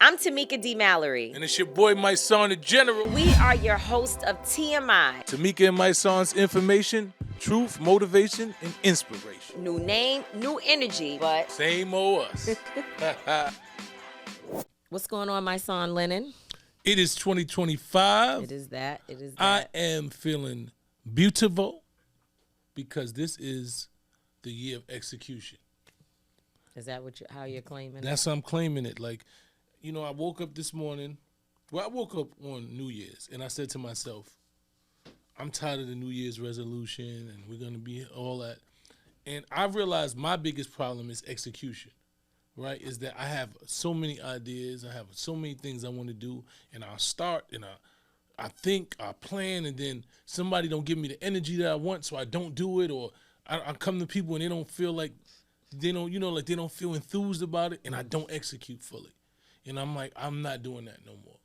I'm Tamika D. Mallory. And it's your boy Mysonne, the General. We are your host of TMI. Tamika and Mysonne's information, truth, motivation, and inspiration. New name, new energy, but same old us. What's going on, Mysonne Lennon? It is 2025. It is that. I am feeling beautiful because this is the year of execution. Is that how you're claiming it? That's how I'm claiming it. Like, you know, I woke up this morning. Well, I woke up on New Year's, and I said to myself, I'm tired of the New Year's resolution, and we're going to be all that. And I realized my biggest problem is execution, right? Is that I have so many ideas. I have so many things I want to do, and I'll start, and I think, I plan, and then somebody don't give me the energy that I want, so I don't do it, or I come to people and they don't feel like, they don't, like they don't feel enthused about it, and I don't execute fully. And I'm like, I'm not doing that no more.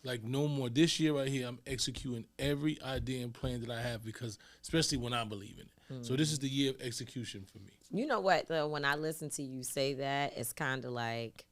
Like, no more. This year right here, I'm executing every idea and plan that I have because, especially when I believe in it. Mm-hmm. So this is the year of execution for me. You know what, though? When I listen to you say that, it's kind of like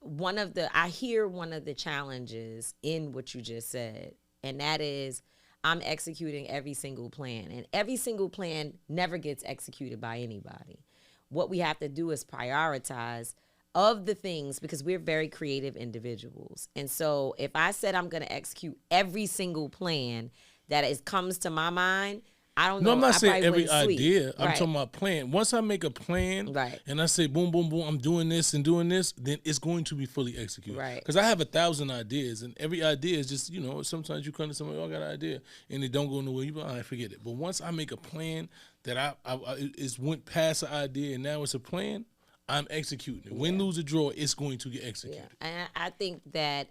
I hear one of the challenges in what you just said, and that is I'm executing every single plan. And every single plan never gets executed by anybody. What we have to do is prioritize of the things, because we're very creative individuals. And so if I said I'm going to execute every single plan that comes to my mind, I don't know. No, I'm not saying every idea. Right. I'm talking about plan. Once I make a plan, right, and I say, boom, boom, boom, I'm doing this and doing this, then it's going to be fully executed. Right. Because I have 1,000 ideas, and every idea is just, sometimes you come to somebody, I got an idea, and it don't go nowhere. You go, all right, forget it. But once I make a plan that it went past the idea, and now it's a plan, I'm executing it. Win, lose, or draw, it's going to get executed. Yeah. And I think that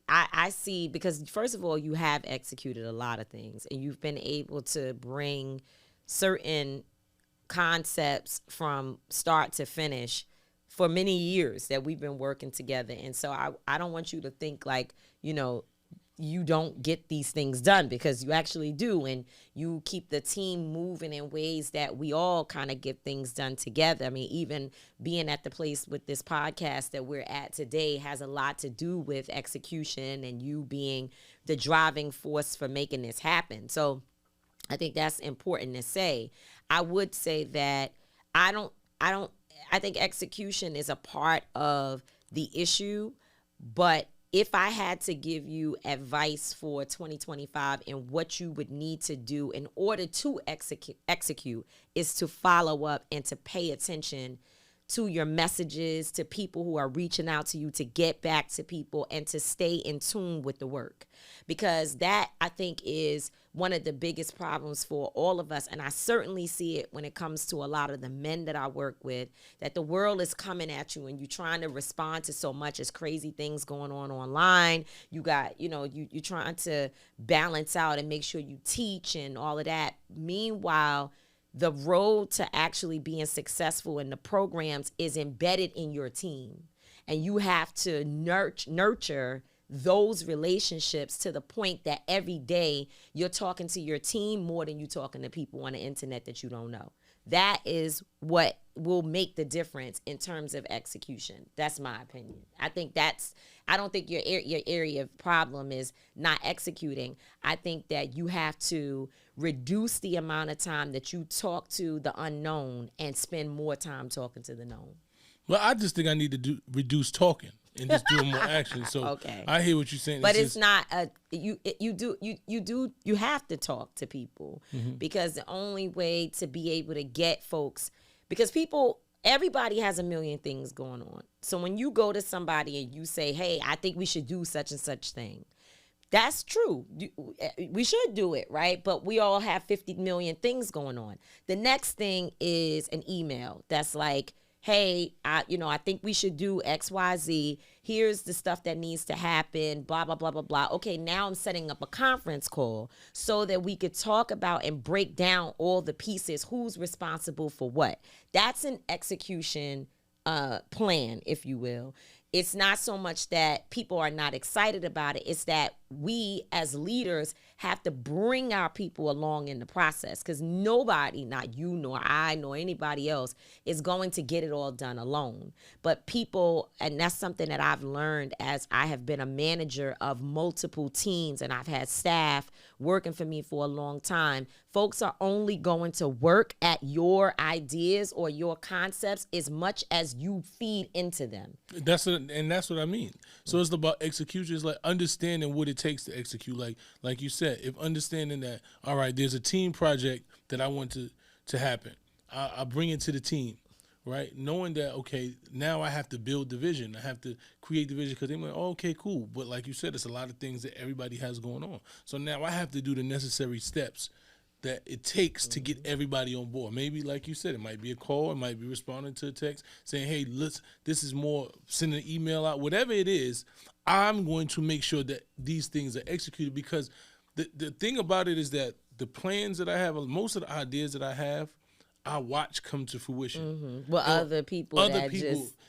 I see, because first of all, you have executed a lot of things, and you've been able to bring certain concepts from start to finish for many years that we've been working together. And so I don't want you to think like, you don't get these things done, because you actually do, and you keep the team moving in ways that we all kind of get things done together. I mean, even being at the place with this podcast that we're at today has a lot to do with execution and you being the driving force for making this happen. So I think that's important to say. I would say that I think execution is a part of the issue, but if I had to give you advice for 2025 and what you would need to do in order to execute is to follow up and to pay attention to your messages, to people who are reaching out to you, to get back to people, and to stay in tune with the work. Because that, I think, is one of the biggest problems for all of us. And I certainly see it when it comes to a lot of the men that I work with, that the world is coming at you and you're trying to respond to so much as crazy things going on online. You got, you're trying to balance out and make sure you teach and all of that. Meanwhile, the road to actually being successful in the programs is embedded in your team. And you have to nurture those relationships to the point that every day you're talking to your team more than you're talking to people on the internet that you don't know. That is what will make the difference in terms of execution. That's my opinion. I don't think your area of problem is not executing. I think that you have to reduce the amount of time that you talk to the unknown and spend more time talking to the known. Well, I just think I need to reduce talking and just do more action. So okay. I hear what you're saying. But it's not you have to talk to people, mm-hmm. because the only way to be able to get folks, because everybody has a million things going on. So when you go to somebody and you say, hey, I think we should do such and such thing, that's true. We should do it, right? But we all have 50 million things going on. The next thing is an email that's like, hey, I think we should do X, Y, Z. Here's the stuff that needs to happen, blah, blah, blah, blah, blah. Okay, now I'm setting up a conference call so that we could talk about and break down all the pieces, who's responsible for what. That's an execution plan, if you will. it's not so much that people are not excited about it. It's that we as leaders have to bring our people along in the process, because nobody, not you nor I nor anybody else, is going to get it all done alone. But people, and that's something that I've learned as I have been a manager of multiple teams and I've had staff working for me for a long time. Folks are only going to work at your ideas or your concepts as much as you feed into them. That's what I mean. So it's about execution. It's like understanding what it takes to execute. Like you said, if understanding that, all right, there's a team project that I want to happen. I bring it to the team, right? Knowing that, okay, now I have to build the vision. I have to create the vision, because they went, oh, okay, cool. But like you said, it's a lot of things that everybody has going on. So now I have to do the necessary steps that it takes to get everybody on board. Maybe, like you said, it might be a call, it might be responding to a text saying, hey, this is more, send an email out, whatever it is. I'm going to make sure that these things are executed, because the thing about it is that the plans that I have, most of the ideas that I have, I watch come to fruition. Well, other people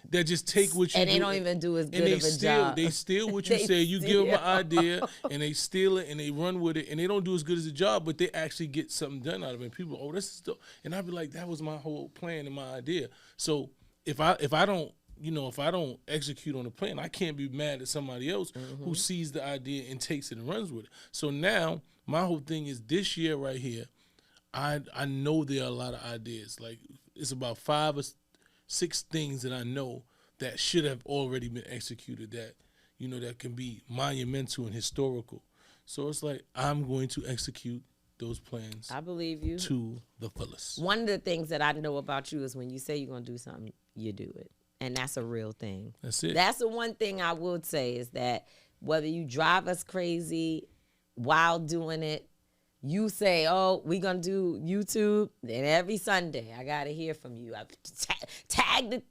that just take what you and do, they don't even do as good of a job. They steal what you say. You give them an idea, and they steal it, and they run with it, and they don't do as good as a job, but they actually get something done out of it. People, oh, this is dope. And I'd be like, that was my whole plan and my idea. So if I don't, if I don't execute on the plan, I can't be mad at somebody else who sees the idea and takes it and runs with it. So now my whole thing is this year right here, I know there are a lot of ideas. Like, it's about 5 or 6 things that I know that should have already been executed, that, that can be monumental and historical. So it's like, I'm going to execute those plans. I believe you. To the fullest. One of the things that I know about you is when you say you're going to do something, you do it. And that's a real thing. That's it. That's the one thing I would say, is that whether you drive us crazy while doing it, you say, oh, we're going to do YouTube, then every Sunday I got to hear from you. Tag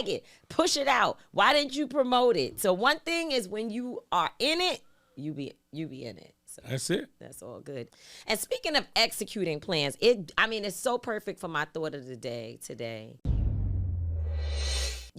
it, push it out. Why didn't you promote it? So one thing is, when you are in it, you be in it. So that's it. That's all good. And speaking of executing plans, it's so perfect for my thought of the day today.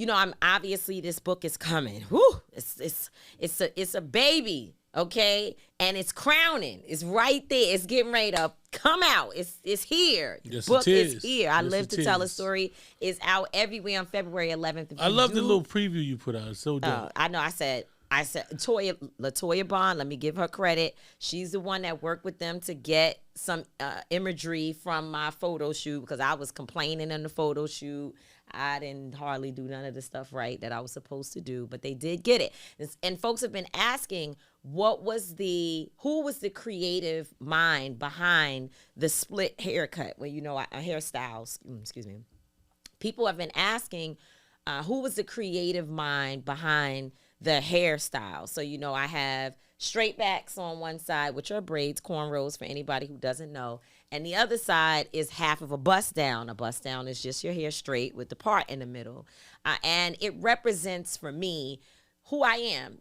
I'm obviously, this book is coming. Whew, it's a baby. Okay, and it's crowning. It's right there. It's getting ready to come out. It's here. Yes, the book it is. is here. I Live to Tell a Story is out everywhere on February 11th. I love the little preview you put out. It's so dope. I know. I said Latoya Bond. Let me give her credit. She's the one that worked with them to get some imagery from my photo shoot, because I was complaining in the photo shoot. I didn't hardly do none of the stuff right that I was supposed to do, but they did get it. And folks have been asking, who was the creative mind behind the split haircut? Well, hairstyles, excuse me. People have been asking, who was the creative mind behind the hairstyle? So, I have straight backs on one side, which are braids, cornrows for anybody who doesn't know. And the other side is half of a bust down. A bust down is just your hair straight with the part in the middle. And it represents for me who I am.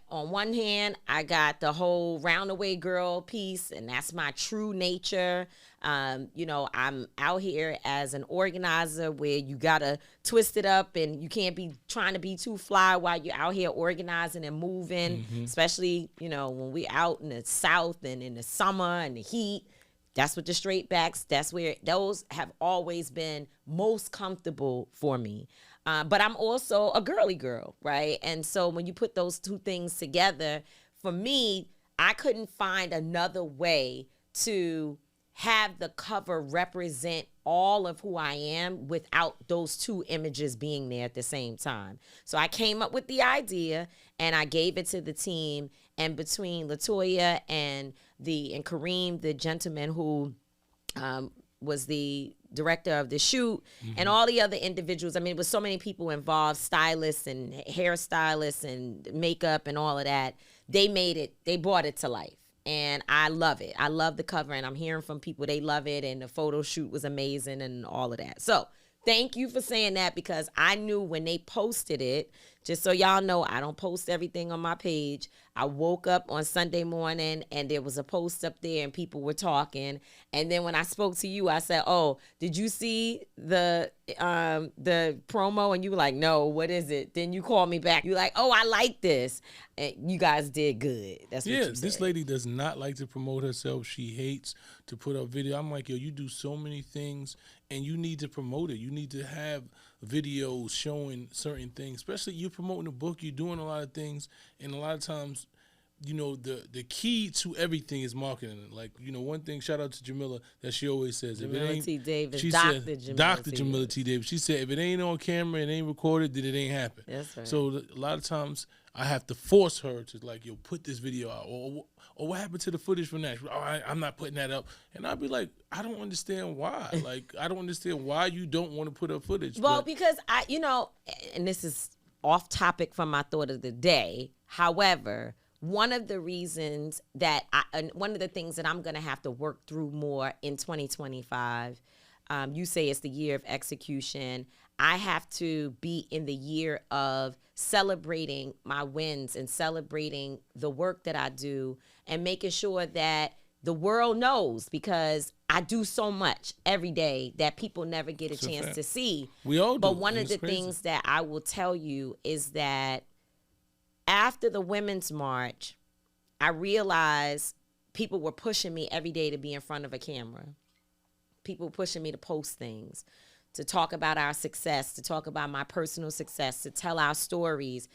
On one hand, I got the whole roundaway girl piece, and that's my true nature. I'm out here as an organizer, where you got to twist it up, and you can't be trying to be too fly while you're out here organizing and moving, especially, when we out in the South and in the summer and the heat. That's what the straight backs, that's where those have always been most comfortable for me. But I'm also a girly girl, right? And so when you put those two things together, for me, I couldn't find another way to have the cover represent all of who I am without those two images being there at the same time. So I came up with the idea, and I gave it to the team. And between Latoya and Kareem, the gentleman who was the director of the shoot, and all the other individuals, it was so many people involved, stylists and hairstylists and makeup and all of that. They brought it to life. And I love it. I love the cover, and I'm hearing from people they love it, and the photo shoot was amazing and all of that. So thank you for saying that, because I knew when they posted it Just so y'all know, I don't post everything on my page. I woke up on Sunday morning and there was a post up there and people were talking. And then when I spoke to you, I said, "Oh, did you see the promo?" And you were like, "No, what is it?" Then you called me back. You're like, "Oh, I like this." And you guys did good. That's what you said. This lady does not like to promote herself. She hates to put up video. I'm like, yo, you do so many things and you need to promote it. You need to have videos showing certain things, especially you're promoting a book, you're doing a lot of things, and a lot of times, you know, the key to everything is marketing. Like, you know, one thing, shout out to Jamila, that she always says, if it Jamila ain't, T. Davis, she Dr. said, Jamila Dr. T. Jamila T. Davis, she said, if it ain't on camera, it ain't recorded, then it ain't happen. That's right. So a lot of times I have to force her to, like, yo, put this video out, or what happened to the footage from that? Oh, I'm not putting that up. And I'd be like, I don't understand why. Like, I don't understand why you don't want to put up footage. Well, because you know, and this is off topic from my thought of the day. However, one of the reasons that one of the things that I'm going to have to work through more in 2025, you say it's the year of execution. I have to be in the year of celebrating my wins and celebrating the work that I do and making sure that the world knows, because I do so much every day that people never get a chance to see. We all do. But one of the things that I will tell you is that after the Women's March, I realized people were pushing me every day to be in front of a camera. People pushing me to post things, to talk about our success, to talk about my personal success, to tell our stories.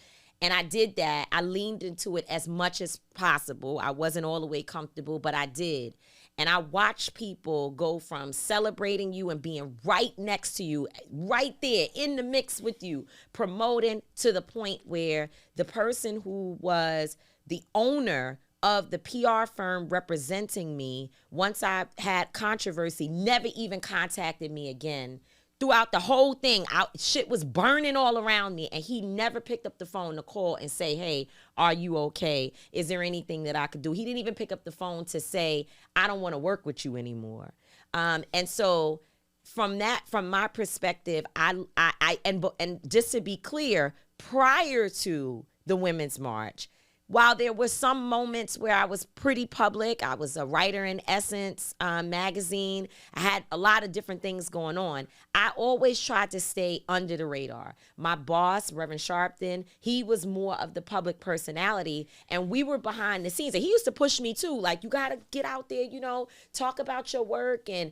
And I did that. I leaned into it as much as possible. I wasn't all the way comfortable, but I did. And I watched people go from celebrating you and being right next to you, right there in the mix with you, promoting, to the point where the person who was the owner of the PR firm representing me, once I had controversy, never even contacted me again. Throughout the whole thing, shit was burning all around me, and he never picked up the phone to call and say, "Hey, are you okay? Is there anything that I could do?" He didn't even pick up the phone to say, "I don't want to work with you anymore." And so, from my perspective, and just to be clear, prior to the Women's March, while there were some moments where I was pretty public, I was a writer in Essence magazine, I had a lot of different things going on, I always tried to stay under the radar. My boss, Reverend Sharpton, he was more of the public personality, and we were behind the scenes. And he used to push me too, like, you got to get out there, you know, talk about your work, and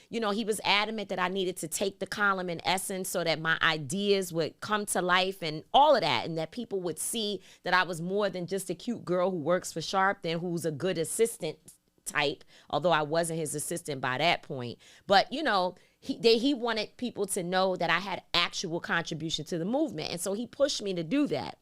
you know, he was adamant that I needed to take the column in Essence so that my ideas would come to life and all of that, and that people would see that I was more than just a cute girl who works for Sharpton, who's a good assistant type, although I wasn't his assistant by that point. But, you know, he wanted people to know that I had actual contribution to the movement, and so he pushed me to do that.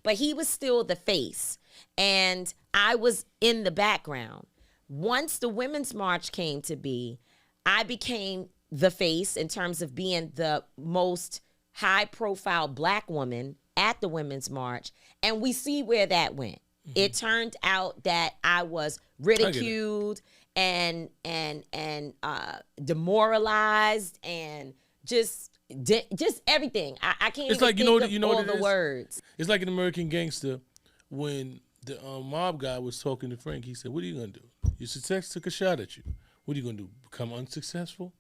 But he was still the face, and I was in the background. Once the Women's March came to be, I became the face in terms of being the most high-profile Black woman at the Women's March, and we see where that went. Mm-hmm. It turned out that I was ridiculed and demoralized and just everything. I can't even think of all the words. It's like an American Gangster when the mob guy was talking to Frank. He said, "What are you gonna do? Your success took a shot at you. What are you gonna do? Become unsuccessful?"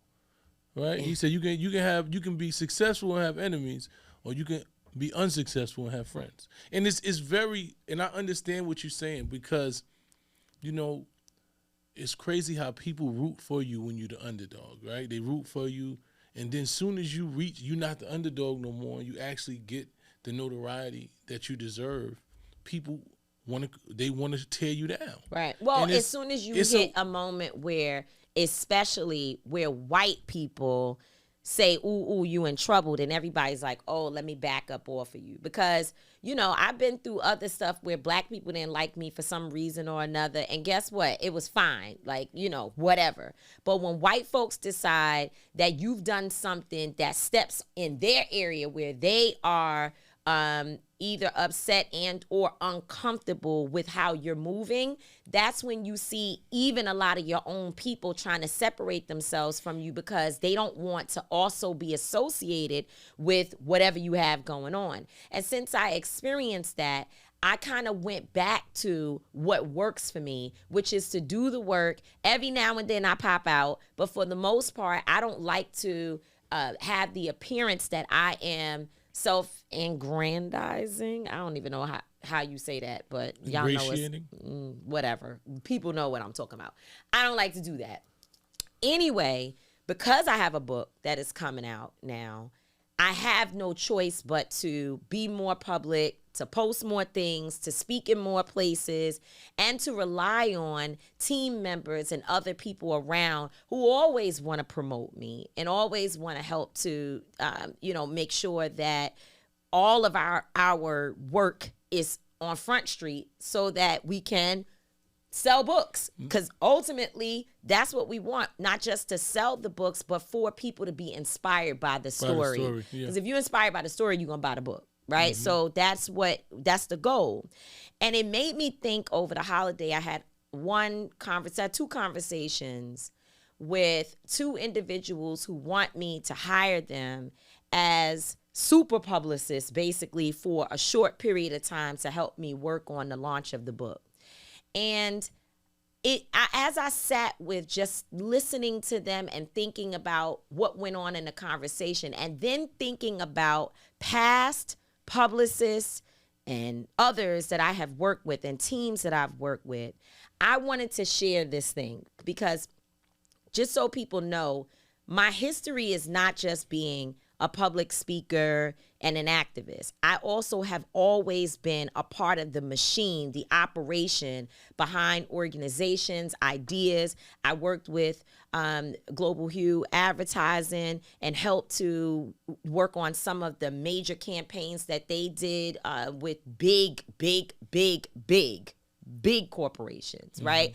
Right? He said, "You can be successful and have enemies, or you can be unsuccessful and have friends." And it's very, and I understand what you're saying, because, you know, it's crazy how people root for you when you're the underdog, right? They root for you, and then soon as you reach, you're not the underdog no more, and you actually get the notoriety that you deserve. People want to tear you down. Right. Well, as soon as you hit a moment where, especially where white people say, ooh, you in trouble, then everybody's like, oh, let me back up off of you. Because, you know, I've been through other stuff where Black people didn't like me for some reason or another. And guess what? It was fine. Like, you know, whatever. But when white folks decide that you've done something that steps in their area where they are either upset and or uncomfortable with how you're moving, that's when you see even a lot of your own people trying to separate themselves from you because they don't want to also be associated with whatever you have going on. And since I experienced that, I kind of went back to what works for me, which is to do the work. Every now and then I pop out, but for the most part, I don't like to have the appearance that I am self-aggrandizing. I don't even know how you say that, but y'all know it's whatever. People know what I'm talking about. I don't like to do that. Anyway, because I have a book that is coming out now, I have no choice but to be more public, to post more things, to speak in more places, and to rely on team members and other people around who always want to promote me and always want to help to, make sure that all of our work is on Front Street so that we can sell books. Because ultimately, that's what we want, not just to sell the books, but for people to be inspired by the story. Because if you're inspired by the story, you're going to buy the book. Right. Mm-hmm. So that's the goal. And it made me think over the holiday. I had two conversations with two individuals who want me to hire them as super publicists, basically for a short period of time to help me work on the launch of the book. And as I sat with just listening to them and thinking about what went on in the conversation and then thinking about past publicists and others that I have worked with and teams that I've worked with, I wanted to share this thing because just so people know, my history is not just being a public speaker and an activist. I also have always been a part of the machine, the operation behind organizations, ideas. I worked with Global Hue Advertising and helped to work on some of the major campaigns that they did with big corporations, right?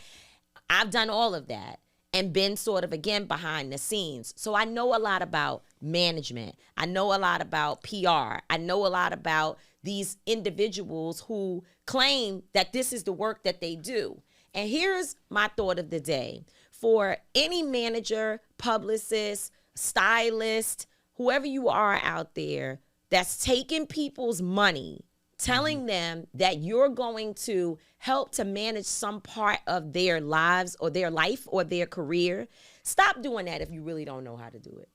I've done all of that and been sort of, again, behind the scenes. So I know a lot about management. I know a lot about PR. I know a lot about these individuals who claim that this is the work that they do. And here's my thought of the day. For any manager, publicist, stylist, whoever you are out there that's taking people's money, telling them that you're going to help to manage some part of their lives or their life or their career, stop doing that if you really don't know how to do it.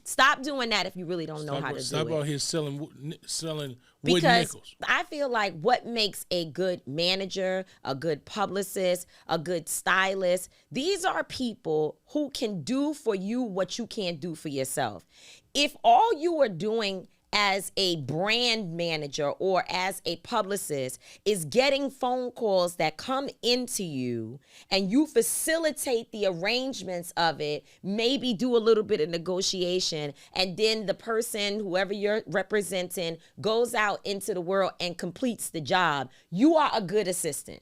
Stop doing that if you really don't know how to do it. Stop out here selling wood because nickels. I feel like what makes a good manager, a good publicist, a good stylist, these are people who can do for you what you can't do for yourself. If all you are doing as a brand manager or as a publicist is getting phone calls that come into you and you facilitate the arrangements of it, maybe do a little bit of negotiation, and then the person, whoever you're representing, goes out into the world and completes the job, you are a good assistant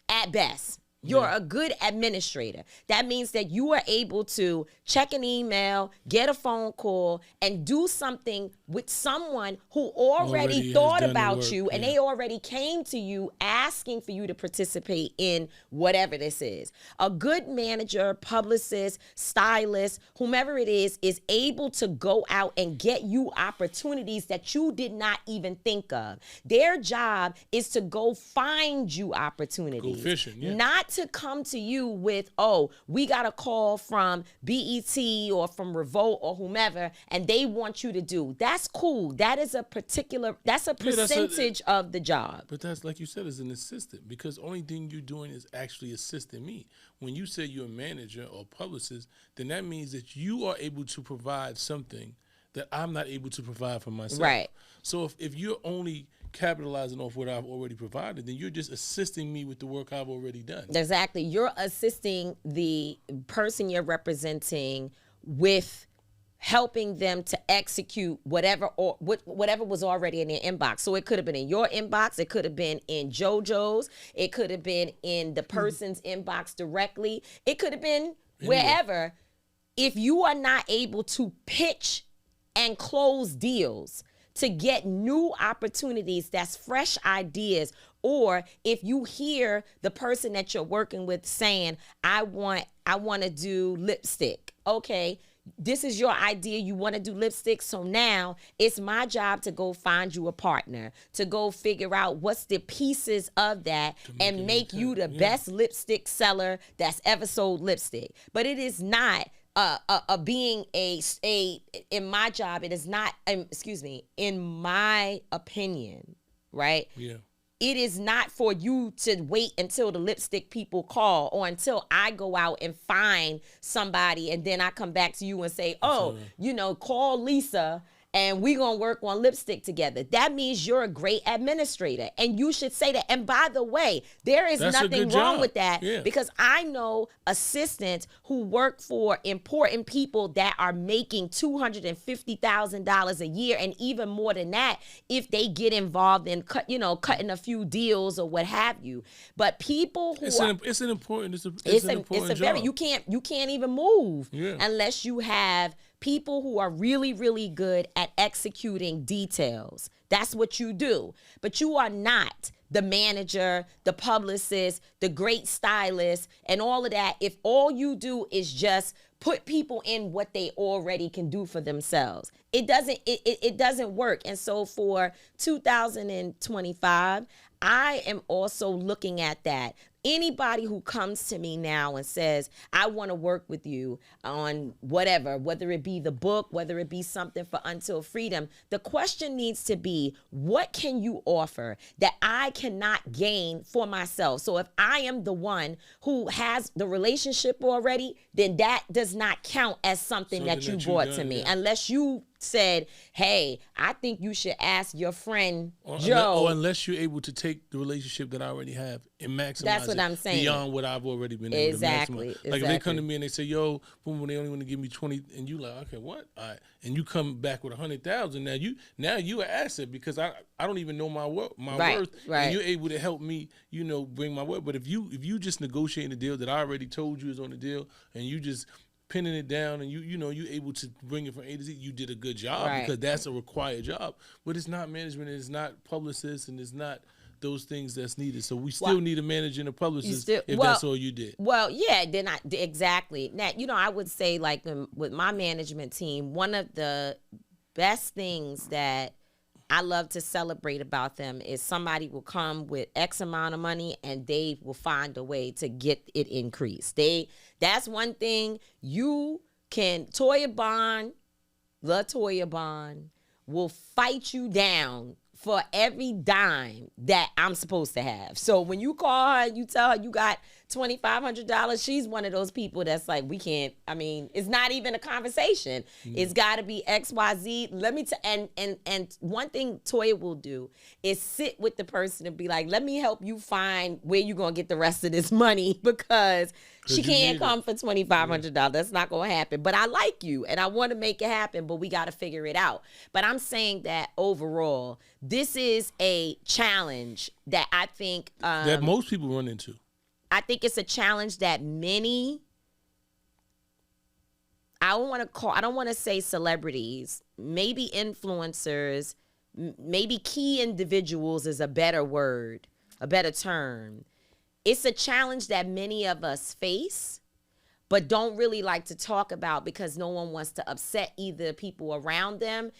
at best. You're a good administrator. That means that you are able to check an email, get a phone call, and do something with someone who already thought about you, and they already came to you asking for you to participate in whatever this is. A good manager, publicist, stylist, whomever it is able to go out and get you opportunities that you did not even think of. Their job is to go find you opportunities. Go fishing, Not to come to you with, oh, we got a call from BET or from Revolt or whomever, and they want you to do. That's cool. That is that's a percentage of the job. But that's, like you said, is an assistant, because the only thing you're doing is actually assisting me. When you say you're a manager or publicist, then that means that you are able to provide something that I'm not able to provide for myself. Right. So if you're only capitalizing off what I've already provided, then you're just assisting me with the work I've already done. Exactly. You're assisting the person you're representing with helping them to execute whatever was already in their inbox. So it could have been in your inbox, it could have been in JoJo's, it could have been in the person's inbox directly, it could have been wherever. If you are not able to pitch and close deals to get new opportunities, that's fresh ideas. Or if you hear the person that you're working with saying, I want to do lipstick. Okay, this is your idea. You want to do lipstick. So now it's my job to go find you a partner, to go figure out what's the pieces of that and make you the best lipstick seller that's ever sold lipstick. But it is not being in my job, it is not, in my opinion, right? Yeah. It is not for you to wait until the lipstick people call or until I go out and find somebody and then I come back to you and say, call Lisa and we're going to work on lipstick together. That means you're a great administrator. And you should say that. And by the way, there is nothing wrong with that because I know assistants who work for important people that are making $250,000 a year and even more than that if they get involved in cutting a few deals or what have you. But people who it's an important job. You can't even move unless you have people who are really, really good at executing details. That's what you do. But you are not the manager, the publicist, the great stylist, and all of that if all you do is just put people in what they already can do for themselves. It doesn't work. And so for 2025, I am also looking at that. Anybody who comes to me now and says, I want to work with you on whatever, whether it be the book, whether it be something for Until Freedom, the question needs to be, what can you offer that I cannot gain for myself? So if I am the one who has the relationship already, then that does not count as something that you brought to me, unless you said, hey, I think you should ask your friend Joe. Or unless you're able to take the relationship that I already have and maximize That's what I'm saying. Beyond what I've already been able to maximize. Like if they come to me and they say, yo, boom, they only want to give me 20, and you like, okay, what? All right. And you come back with 100,000. Now you an asset because I don't even know my worth. Right. And you're able to help me, bring my worth. But if you just negotiating a deal that I already told you is on the deal, and you just pinning it down and you're able to bring it from A to Z, you did a good job because that's a required job. But it's not management, it's not publicists, and it's not those things that's needed. So we still need a manager and a publicist if that's all you did. Well, yeah, then exactly. Now, I would say like with my management team, one of the best things that I love to celebrate about them is somebody will come with X amount of money and they will find a way to get it increased. That's one thing you can. Latoya Bond will fight you down for every dime that I'm supposed to have. So when you call her and you tell her you got $2,500, she's one of those people that's like, we can't, it's not even a conversation. It's got to be XYZ. And one thing Toya will do is sit with the person and be like, let me help you find where you're going to get the rest of this money because she can't come for $2,500. That's not going to happen. But I like you and I want to make it happen, but we got to figure it out. But I'm saying that overall, this is a challenge that I think that most people run into. I think it's a challenge that many, I don't want to say celebrities, maybe influencers, maybe key individuals is a better word, a better term. It's a challenge that many of us face, but don't really like to talk about because no one wants to upset either people around them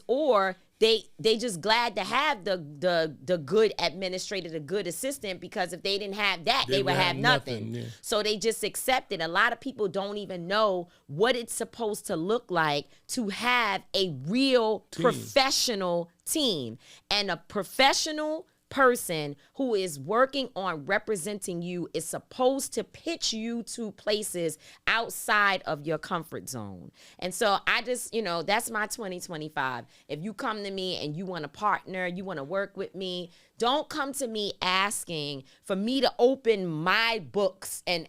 or they just glad to have the good administrator, the good assistant, because if they didn't have that, they would have nothing. Yeah. So they just accept it. A lot of people don't even know what it's supposed to look like to have a real professional team. And a professional person who is working on representing you is supposed to pitch you to places outside of your comfort zone. And so I just, that's my 2025. If you come to me and you want to partner, you want to work with me, don't come to me asking for me to open my books and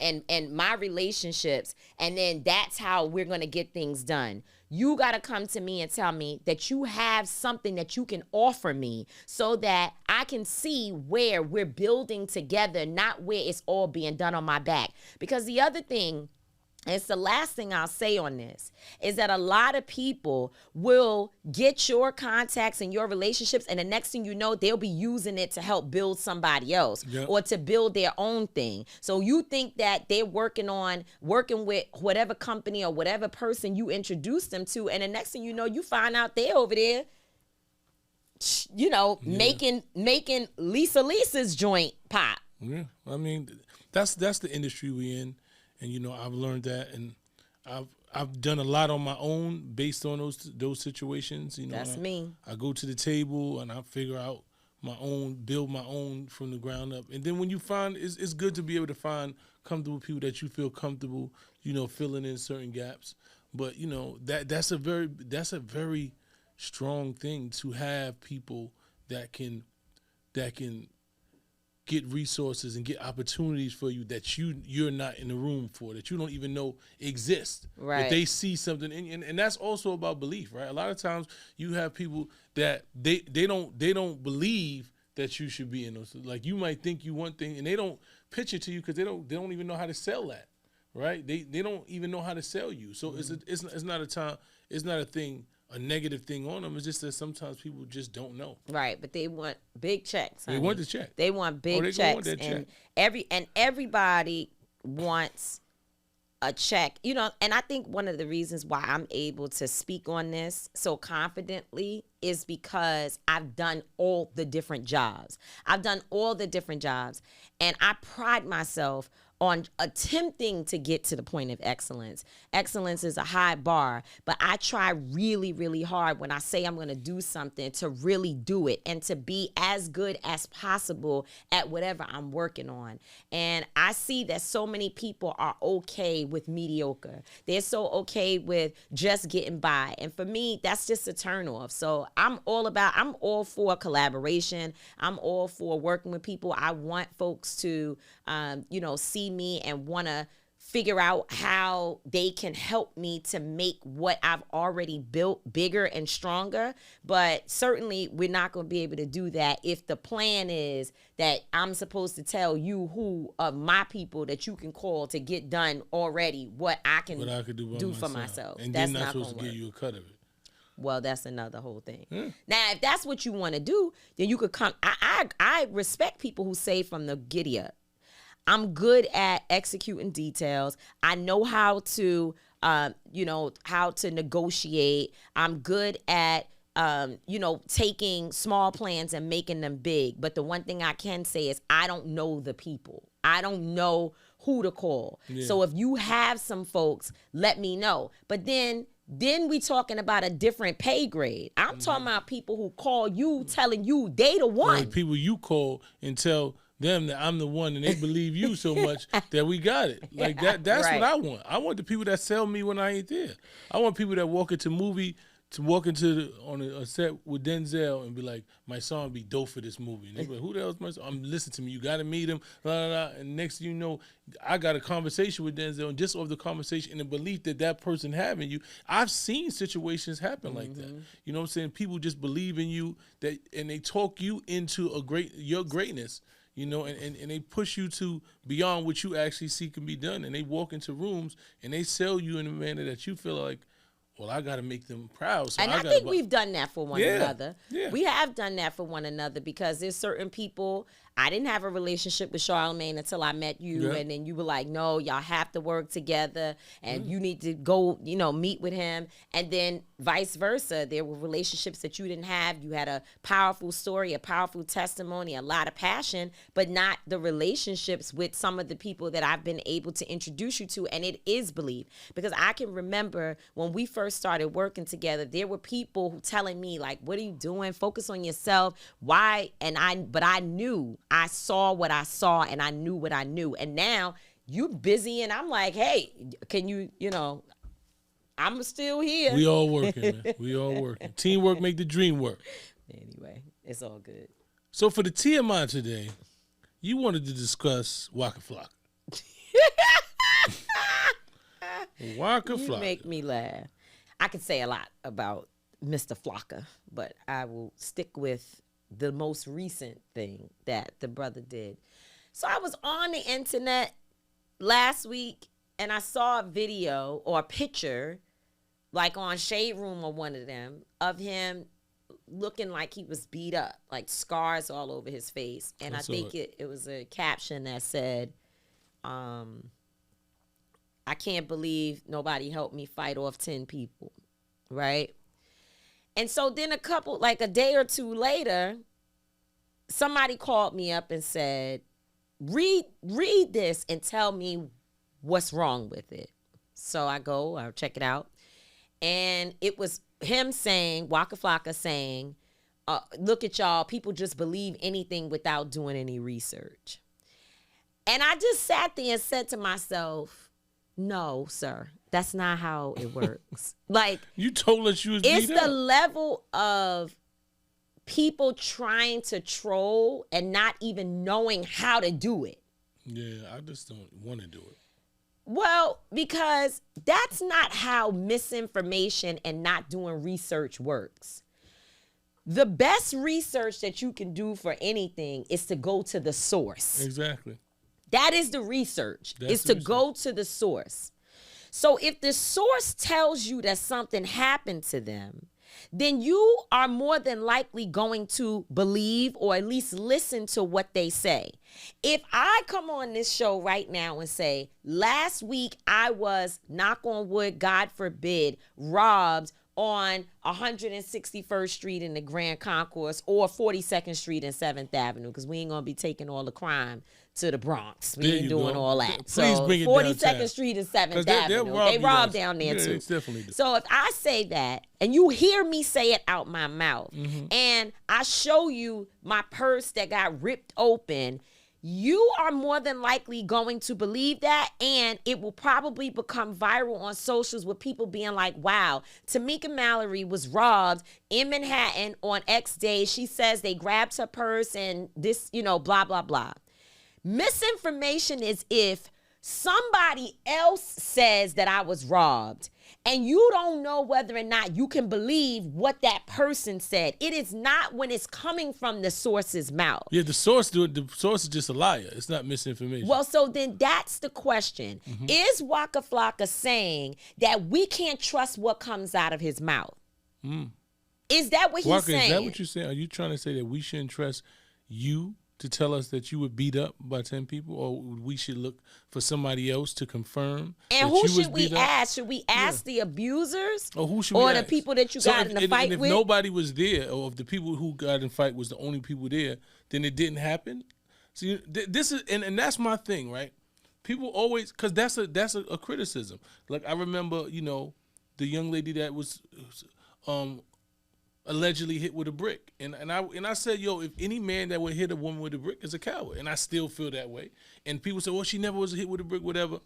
my relationships, and then that's how we're going to get things done. You got to come to me and tell me that you have something that you can offer me so that I can see where we're building together, not where it's all being done on my back. Because the other thing it's the last thing I'll say on this, is that a lot of people will get your contacts and your relationships, and the next thing you know, they'll be using it to help build somebody else or to build their own thing. So you think that they're working with whatever company or whatever person you introduced them to, and the next thing you know, you find out they're over there, making Lisa's joint pop. Yeah, I mean, that's the industry we in. And I've learned that, and I've done a lot on my own based on those situations. That's me. I go to the table and I figure out build my own from the ground up. And then when you find, it's good to be able to find comfortable people that you feel comfortable, filling in certain gaps. But that's a very strong thing to have people that can get resources and get opportunities for you that you're not in the room for, that you don't even know exist. Right. But they see something in you, and that's also about belief, right? A lot of times you have people that they don't believe that you should be in those. Like, you might think you one thing, and they don't pitch it to you because they don't even know how to sell that, right? They don't even know how to sell you. So it's not a thing. A negative thing on them. It's just that sometimes people just don't know. Right, but they want big checks. Honey. They want the check. They want big checks, and everybody wants a check. And I think one of the reasons why I'm able to speak on this so confidently is because I've done all the different jobs. And I pride myself on attempting to get to the point of excellence. Excellence is a high bar, but I try really, really hard when I say I'm going to do something to really do it and to be as good as possible at whatever I'm working on. And I see that so many people are okay with mediocre. They're so okay with just getting by. And for me, that's just a turnoff. So I'm all for collaboration. I'm all for working with people. I want folks to, see me and want to figure out how they can help me to make what I've already built bigger and stronger. But certainly we're not going to be able to do that if the plan is that I'm supposed to tell you who of my people that you can call to get done already what I can do for myself. And that's they're not supposed to work. give you a cut of it. Well, that's another whole thing. Yeah. Now, if that's what you want to do, then you could come. I respect people who say from the giddy up, I'm good at executing details. I know how to, how to negotiate. I'm good at, taking small plans and making them big. But the one thing I can say is I don't know the people. I don't know who to call. Yeah. So if you have some folks, let me know. But then we talking about a different pay grade. I'm talking about people who call you telling you they the one. Well, people you call and tell them that I'm the one, and they believe you so much that we got it. Like that's right. What I want. I want the people that sell me when I ain't there. I want people that walk into on a set with Denzel and be like, my son be dope for this movie. And they be like, who the hell is my son? Listen to me. You got to meet him. Blah, blah, blah. And next thing you know, I got a conversation with Denzel, and just off the conversation and the belief that person having you, I've seen situations happen like that. You know what I'm saying? People just believe in you and they talk you into your greatness. And they push you to beyond what you actually see can be done. And they walk into rooms and they sell you in a manner that you feel like, well, I got to make them proud. So and I think we've done that for one another. Yeah. We have done that for one another because there's certain people. I didn't have a relationship with Charlamagne until I met you. Yeah. And then you were like, no, y'all have to work together and you need to go, meet with him. And then vice versa. There were relationships that you didn't have. You had a powerful story, a powerful testimony, a lot of passion, but not the relationships with some of the people that I've been able to introduce you to. And it is belief. Because I can remember when we first started working together, there were people who telling me like, what are you doing? Focus on yourself. Why? But I knew. I saw what I saw and I knew what I knew. And now you busy and I'm like, hey, can you, I'm still here. We all working, man. We all working. Teamwork make the dream work. Anyway, it's all good. So for the TMI today, you wanted to discuss Waka Flocka. Waka Flocka. You make me laugh. I could say a lot about Mr. Flocka, but I will stick with the most recent thing that the brother did. So I was on the internet last week and I saw a video or a picture, like on Shade Room or one of them, of him looking like he was beat up, like scars all over his face. And I think it was a caption that said, I can't believe nobody helped me fight off 10 people, right? And so then a day or two later, somebody called me up and said, read this and tell me what's wrong with it. So I'll check it out. And it was him saying, Waka Flocka saying, look at y'all, people just believe anything without doing any research. And I just sat there and said to myself, no, sir, that's not how it works. Like, you told us you was it's beat the up. level of people trying to troll and not even knowing how to do it. Yeah, I just don't want to do it. Well, because that's not how misinformation and not doing research works. The best research that you can do for anything is to go to the source. Exactly. That is the research. Is to go to the source. So if the source tells you that something happened to them, then you are more than likely going to believe or at least listen to what they say. If I come on this show right now and say, last week I was, knock on wood, God forbid, robbed on 161st Street in the Grand Concourse or 42nd Street and 7th Avenue, because we ain't going to be taking all the crime to the Bronx. We ain't doing all that. Please so bring it 42nd downtown. Street and 7th Avenue. They rob down there too. Definitely do. So if I say that and you hear me say it out my mouth and I show you my purse that got ripped open, you are more than likely going to believe that, and it will probably become viral on socials with people being like, wow, Tamika Mallory was robbed in Manhattan on X day. She says they grabbed her purse and this, blah, blah, blah. Misinformation is if somebody else says that I was robbed and you don't know whether or not you can believe what that person said. It is not when it's coming from the source's mouth. Yeah, the source is just a liar. It's not misinformation. Well, so then that's the question. Is Waka Flocka saying that we can't trust what comes out of his mouth? Is that what he's saying? Is that what you're saying? Are you trying to say that we shouldn't trust you to tell us that you were beat up by 10 people, or we should look for somebody else to confirm? And who should we ask? Should we ask the abusers, or who should we ask? The people that you got in the fight with? If nobody was there, or if the people who got in the fight was the only people there, then it didn't happen. See, this is and that's my thing, right? People always, because that's a criticism. Like I remember, the young lady that was allegedly hit with a brick, and I said, yo, if any man that would hit a woman with a brick is a coward, and I still feel that way. And people say, well, she never was hit with a brick, whatever.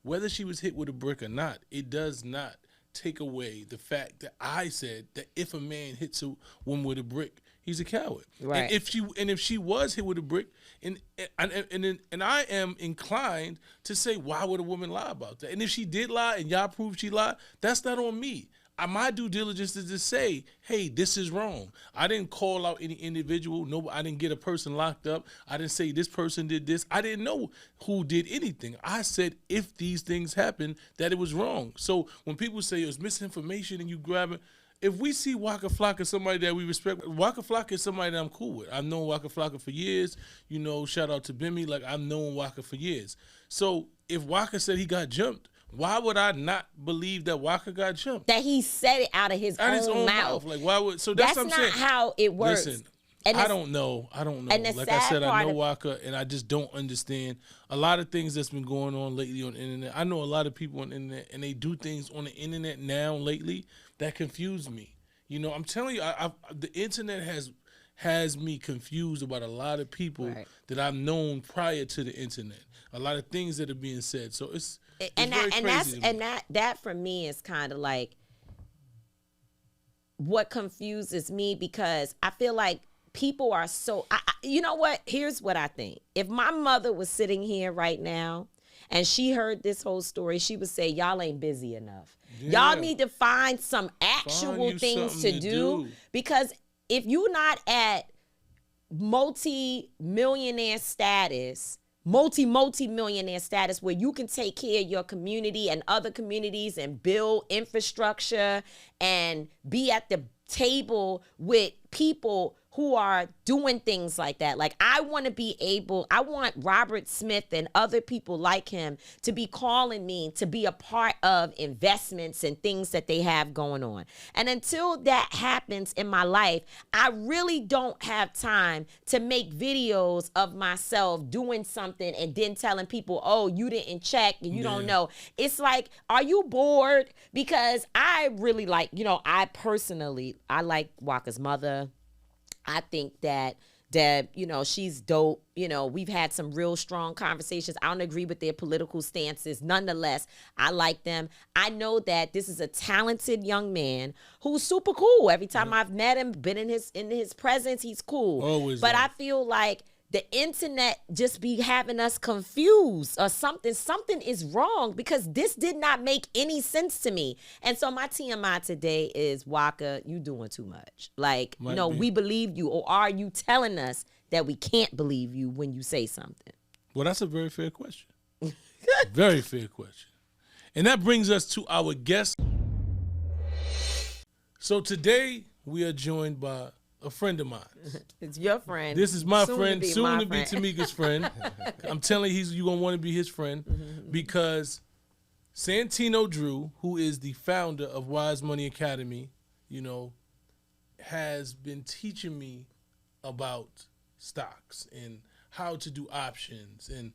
Whether she was hit with a brick or not, it does not take away the fact that I said that if a man hits a woman with a brick, he's a coward. Right. And if she was hit with a brick, and I am inclined to say, why would a woman lie about that? And if she did lie and y'all prove she lied, that's not on me. My due diligence is to say, hey, this is wrong. I didn't call out any individual. No, I didn't get a person locked up. I didn't say this person did this. I didn't know who did anything. I said if these things happen, that it was wrong. So when people say it's misinformation and you grab it, if we see Waka Flocka, somebody that we respect, Waka Flocka is somebody that I'm cool with. I've known Waka Flocka for years. Shout out to Bimmy. Like, I've known Waka for years. So if Waka said he got jumped, why would I not believe that Waka got jumped? That he said it out of his own mouth. Like, why would? So that's what I'm saying. That's not how it works. Listen, I don't know. And like I said, I know Waka, and I just don't understand a lot of things that's been going on lately on the internet. I know a lot of people on the internet, and they do things on the internet now lately that confuse me. I'm telling you, the internet has me confused about a lot of people that I've known prior to the internet. A lot of things that are being said. So it's that for me is kind of like what confuses me, because I feel like people are so, you know what? Here's what I think. If my mother was sitting here right now and she heard this whole story, she would say, y'all ain't busy enough. Yeah. Y'all need to find some actual things to do. Because if you're not at multi-millionaire status multi-millionaire status where you can take care of your community and other communities and build infrastructure and be at the table with people who are doing things like that. Like, I want Robert Smith and other people like him to be calling me to be a part of investments and things that they have going on. And until that happens in my life, I really don't have time to make videos of myself doing something and then telling people, oh, you didn't check and you don't know. It's like, are you bored? Because I really like, I like Waka's mother. I think that she's dope. We've had some real strong conversations. I don't agree with their political stances. Nonetheless, I like them. I know that this is a talented young man who's super cool. Every time I've met him, been in his presence, he's cool. Always. But I feel like the internet just be having us confused or something. Something is wrong because this did not make any sense to me. And so my TMI today is, Waka, you doing too much. Like, we believe you, or are you telling us that we can't believe you when you say something? Well, that's a very fair question. Very fair question. And that brings us to our guest. So today we are joined by a friend of mine. It's your friend. This is my friend, soon to be Tamika's friend. I'm telling you, you're going to want to be his friend because Santino Drew, who is the founder of Wise Money Academy, has been teaching me about stocks and how to do options. And,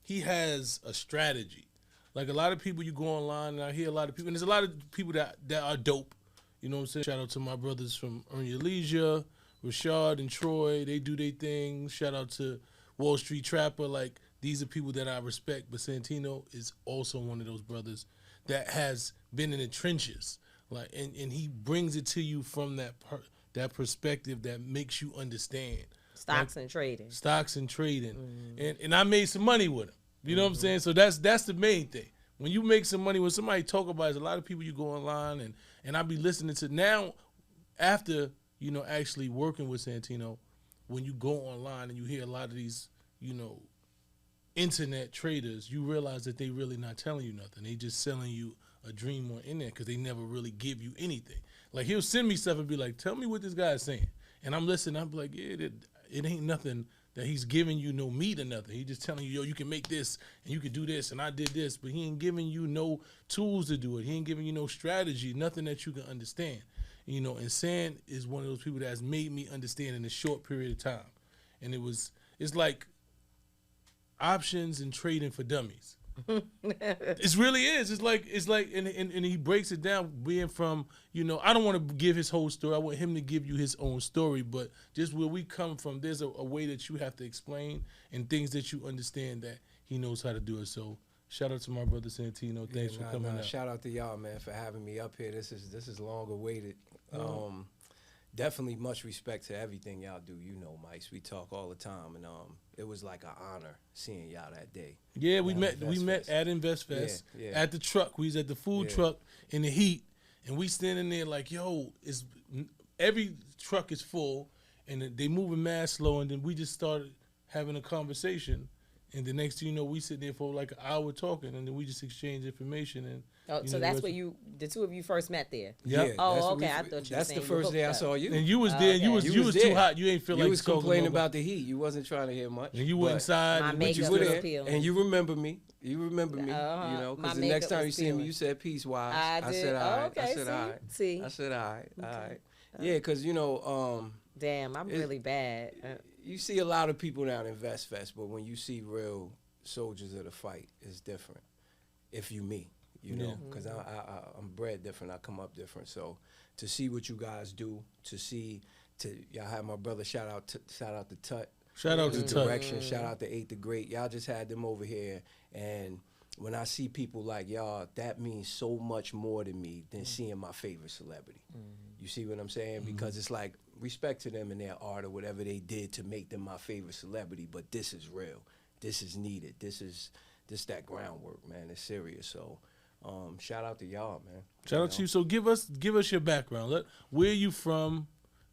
he has a strategy. Like, a lot of people, you go online, and I hear a lot of people, and there's a lot of people that are dope. You know what I'm saying? Shout out to my brothers from Earn Your Leisure, Rashad and Troy. They do their thing. Shout out to Wall Street Trapper. Like, these are people that I respect. But Santino is also one of those brothers that has been in the trenches. Like, and he brings it to you from that perspective that makes you understand. Stocks and trading. Stocks and trading. And I made some money with him. You know what I'm saying? So that's the main thing. When you make some money, when somebody talk about it, a lot of people you go online and I be listening to now after, actually working with Santino, when you go online and you hear a lot of these, internet traders, you realize that they really not telling you nothing. They just selling you a dream on internet because they never really give you anything. Like, he'll send me stuff and be like, tell me what this guy is saying. And I'm listening. I'm like, yeah, it ain't nothing that he's giving you no meat or nothing. He just telling you, yo, you can make this and you can do this and I did this, but he ain't giving you no tools to do it. He ain't giving you no strategy, nothing that you can understand. And San is one of those people that has made me understand in a short period of time. And it's like options and trading for dummies. It really is. It's like, and he breaks it down being from, I don't want to give his whole story. I want him to give you his own story, but just where we come from, there's a way that you have to explain and things that you understand that he knows how to do it. So shout out to my brother Santino. Thanks for coming out. Shout out to y'all, man, for having me up here. This is long awaited. Definitely much respect to everything y'all do. Mice, we talk all the time, and it was like an honor seeing y'all that day. Yeah, we met at Invest Fest at the truck. We was at the food truck in the heat, and we standing there like, yo, every truck is full, and they moving mad slow, and then we just started having a conversation, and the next thing you know, we sitting there for like an hour talking, and then we just exchange information and. So that's where the two of you first met there. Yeah. Oh, okay. I thought you were that's saying the first day I saw you. And you was there. Okay. You was too hot. You ain't feel like you was complaining about the heat. You wasn't trying to hear much. And you were inside. My and makeup you was there. appealing. And you remember me. Because the next time you see me, you said peace, Wise. I said all right. Okay, I said all right. See. I said all right. All right. Yeah, because damn, I'm really bad. You see a lot of people down in Invest Fest, but when you see real soldiers of the fight, it's different. If you me. Because I'm bred different. I come up different. So to see what you guys do, y'all have my brother, shout out to Tut. Shout out to Tut. Direction. Shout out to 8 the Great. Y'all just had them over here. And when I see people like y'all, that means so much more to me than seeing my favorite celebrity. You see what I'm saying? Because it's like respect to them and their art or whatever they did to make them my favorite celebrity. But this is real. This is needed. This that groundwork, man. It's serious. So. Shout out to y'all, man. Shout out to you. So give us your background. Where are you from?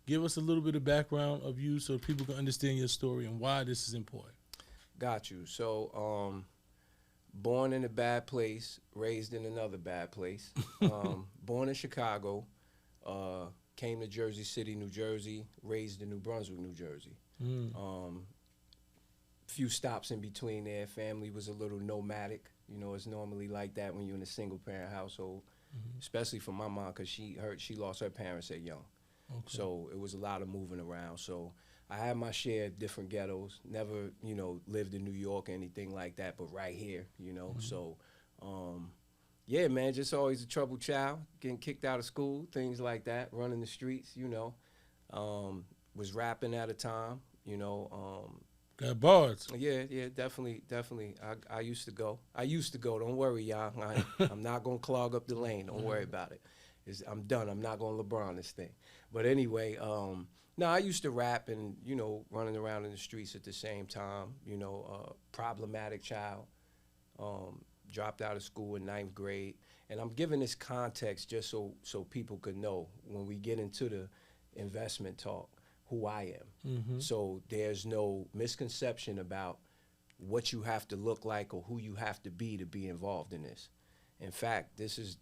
Give us a little bit of background of you so people can understand your story and why this is important. Got you. So, born in a bad place, raised in another bad place. Born in Chicago, came to Jersey City, New Jersey, raised in New Brunswick, New Jersey. Few stops in between there. Family was a little nomadic. You know, it's normally like that when you're in a single parent household, especially for my mom, because she lost her parents at young. Okay. So it was a lot of moving around. So I had my share of different ghettos. Never, lived in New York or anything like that, but right here, So, yeah, man, just always a troubled child, getting kicked out of school, things like that, running the streets, Was rapping at a time, Got bars. Yeah, definitely. I used to go. Don't worry, y'all. I'm not gonna clog up the lane. Don't worry about it. I'm done. I'm not gonna LeBron this thing. But anyway, no, I used to rap and running around in the streets at the same time. Problematic child. Dropped out of school in 9th grade, and I'm giving this context just so people could know when we get into the investment talk who I am. So there's no misconception about what you have to look like or who you have to be involved in this. In fact, this is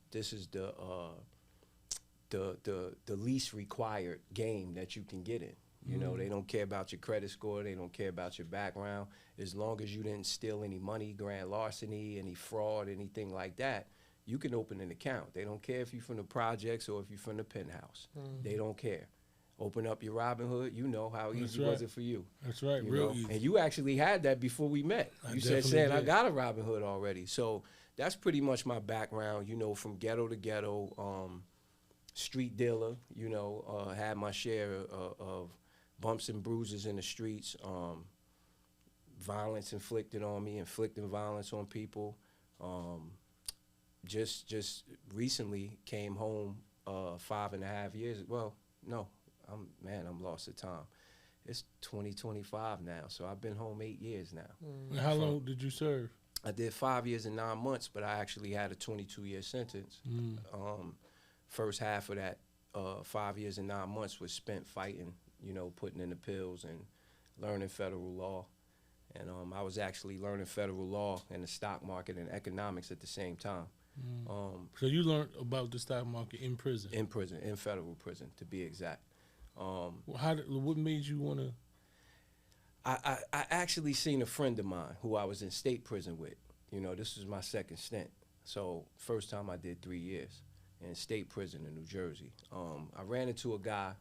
the least required game that you can get in. They don't care about your credit score. They don't care about your background. As long as you didn't steal any money, grand larceny, any fraud, anything like that, you can open an account. They don't care if you're from the projects or if you're from the penthouse. They don't care. Open up your Robinhood, how easy was it for you? That's right, easy. And you actually had that before we met. You said, I got a Robinhood already. So that's pretty much my background, from ghetto to ghetto, street dealer, had my share of bumps and bruises in the streets, violence inflicted on me, inflicting violence on people. Just recently came home 5.5 years. Well, no. I'm lost at time. It's 2025 now, so I've been home 8 years now. And how long did you serve? I did 5 years and 9 months, but I actually had a 22-year sentence. First half of that 5 years and 9 months was spent fighting, putting in the pills and learning federal law. And I was actually learning federal law and the stock market and economics at the same time. So you learned about the stock market in prison? In prison, in federal prison, to be exact. What made you want to? I actually seen a friend of mine who I was in state prison with. This was my second stint. So first time I did 3 years in state prison in New Jersey. I ran into a guy,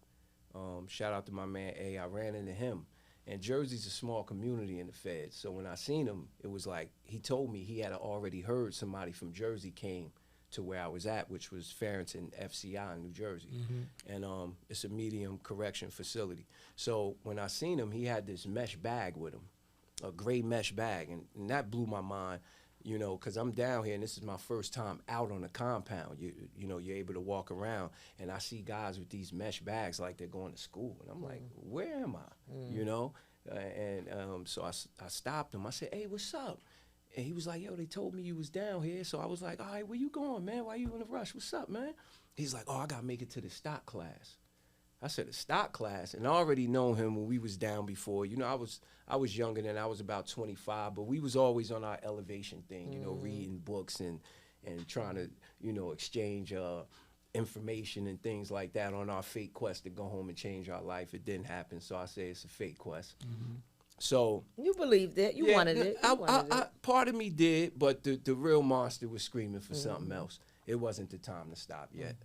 shout out to my man A, I ran into him. And Jersey's a small community in the Feds. So when I seen him, it was like, he told me he had already heard somebody from Jersey came to where I was at, which was Farrington FCI in New Jersey. And it's a medium correction facility. So when I seen him, he had this mesh bag with him, a gray mesh bag. And that blew my mind, because I'm down here and this is my first time out on the compound. You're able to walk around and I see guys with these mesh bags like they're going to school. And I'm like, where am I? So I stopped him. I said, hey, what's up? And he was like, yo, they told me you was down here. So I was like, all right, where you going, man? Why you in a rush? What's up, man? He's like, oh, I got to make it to the stock class. I said, the stock class? And I already known him when we was down before. I was younger than I was about 25, but we was always on our elevation thing, reading books and trying to, exchange information and things like that on our fake quest to go home and change our life. It didn't happen, so I say it's a fake quest. So you believed it. You wanted it. Part of me did, but the real monster was screaming for something else. It wasn't the time to stop yet.